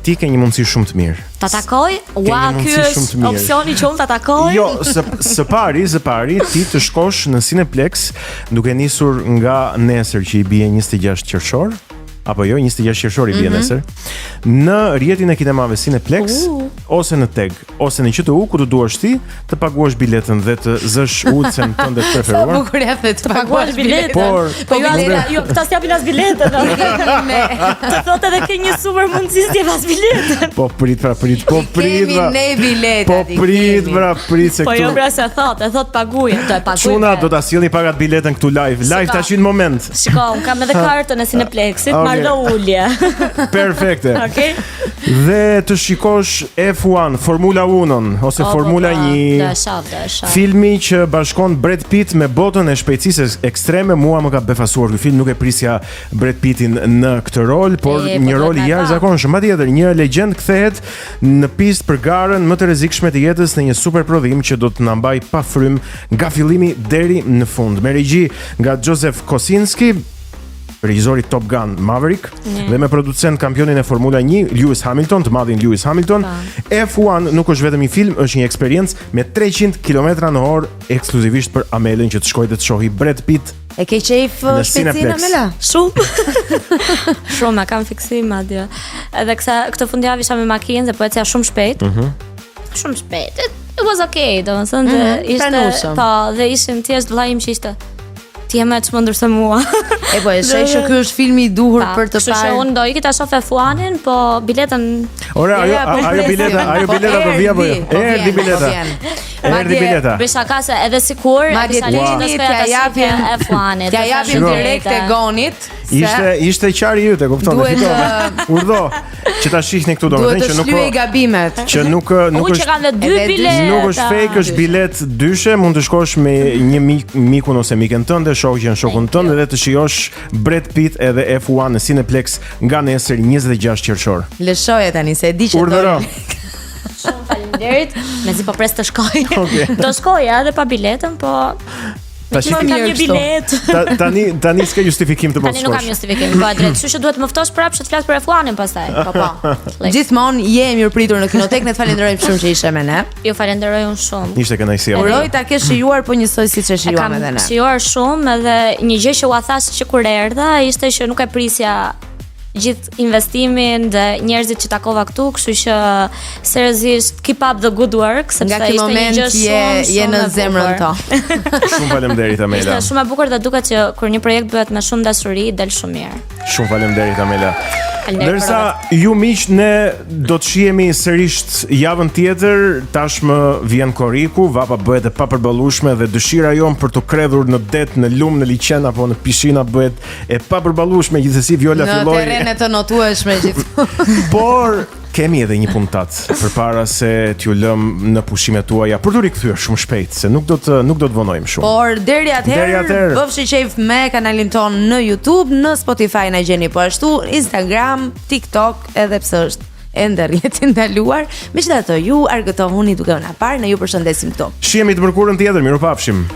ti ke një mundësi shumë të mirë. Ta takoj? Ua, ky është opsioni që unë ta takoj? Jo, së pari ti të shkosh në Cineplex duke nisur nga nesër që i bie 26 qershor, apo jo, 26 qershor i bie nesër, në rrjetin e kinemave Cineplex, ose në Teg, ose në QTU, ku të duash ti, të paguash biletën dhe të zësh udhësen tënde të preferuar. Sa bukur ja të paguash biletën. Po jo, këta s'japin as biletën. Të thotë edhe ke një super mundësi s'jep as biletën. Po prit. Kemi ne biletat. Po prit se këtu. Po jo pra se thotë, paguaj, do e paguaj. Çuna do ta sillni pagat biletën këtu live tash në moment. Shiko, un kam edhe kartën e Cineplexit, marrë ulje. Perfekte. Okej. Dhe të shikosh F1, Formula 1 ose Formula 1. Do e shoh. Filmi që bashkon Brad Pitt me botën e shpejtësisë ekstreme, mua më ka befasuar ky film, nuk e prisja Brad Pittin në këtë rol, por një rol i jashtëzakonshëm. Patjetër, një legjend kthehet në pistë për garën më të rrezikshme të jetës në një super prodhim që do të na mbaj pa frym nga fillimi deri në fund. Me regji nga Joseph Kosinski, regjizori Top Gun Maverick, dhe me producent kampionin e Formula 1 Lewis Hamilton, të madhin Lewis Hamilton. F1 nuk është vetëm një film, është një eksperiencë me 300 km/h ekskluzivisht për Amelën që të shkojë të shohë Brad Pitt. E ke qejf shpejtësinë Amela? Shumë. Shumë, kam fiksim madje. Edhe këtë fundjavë isha me makinë dhe po ecja shumë shpejt. Shumë shpejt. It was okay, domethënë ishte po, dhe ishim thjesht vllai im që ishte ti më të çmendur se mua. E po, e sheh që ky është filmi i duhur për të parë. Kështu që unë do ikë ta shoh F1-in, po biletën. Ora, ajo bileta do vija apo jo? Erdhi bileta. Besha ka se edhe sikur Madje t'ja japin F1-it. T'ja japin direkt e gonit. Ishte qarë ju, e kupton, e fitove. Urdhë që ta shihni këtu domethënë që nuk shlyej gabimet. Që nuk është dy bileta. Nuk është fake, është bilet dyshe, mund të shkosh me një mikun ose mikën tënde, shoqën shokun tënd dhe të shijosh Brad Pitt edhe F1 në Cineplex nga nesër 26 qershor. Lëshoje tani se e di që urdhëro. Shumë faleminderit. Mezi po pres të shkoj. Do shkoja edhe pa biletën, po Tash Kam një bilet. Tani s'ka justifikim të mos shkosh. Tani nuk kam justifikim, po drejt. Kështu që duhet më ftosh prapë që të flas për F1-in pastaj. Po. Gjithmonë je e mirëpritur në Kinotek, ne të falenderojmë shumë që ishe me ne. Ju falenderoj unë shumë. Ishte kënaqësi. Uroj ta kesh shijuar po njësoj siç e shijuam edhe ne. Kam shijuar shumë edhe një gjë që u thash që kur erdha ishte që nuk e prisja gjithë investimin dhe njerëzit që takova këtu, kështu që seriozisht keep up the good work, sepse ishte një gjë shumë je në zemrën tonë. Shumë faleminderit Amela. Ishte shumë e bukur dhe duket që kur një projekt bëhet me shumë dashuri, del shumë mirë. Shumë faleminderit Amela. Ndërsa ju miq, ne do të shihemi sërish javën tjetër, tashmë vjen korriku, vapa bëhet e papërballueshme dhe dëshira jon për të kredhur në det, në lum, në liçen apo në pishina bëhet e papërballueshme, gjithsesi Viola filloi. Në terrene të notueshme gjithmonë. Por kemi edhe një puntat përpara se t'ju lëm në pushimet tuaja për të rikthyer shumë shpejt, se nuk do të vonojmë shumë. Por deri atëherë, bëfshi qejf me kanalin ton në YouTube, në Spotify na gjeni po ashtu, Instagram, TikTok, edhe pse është ende rrjeti ndaluar. Megjithatë, ju argëtohuni duke na parë, ne ju përshëndesim këtu. Shihemi të mërkurën tjetër, mirupafshim.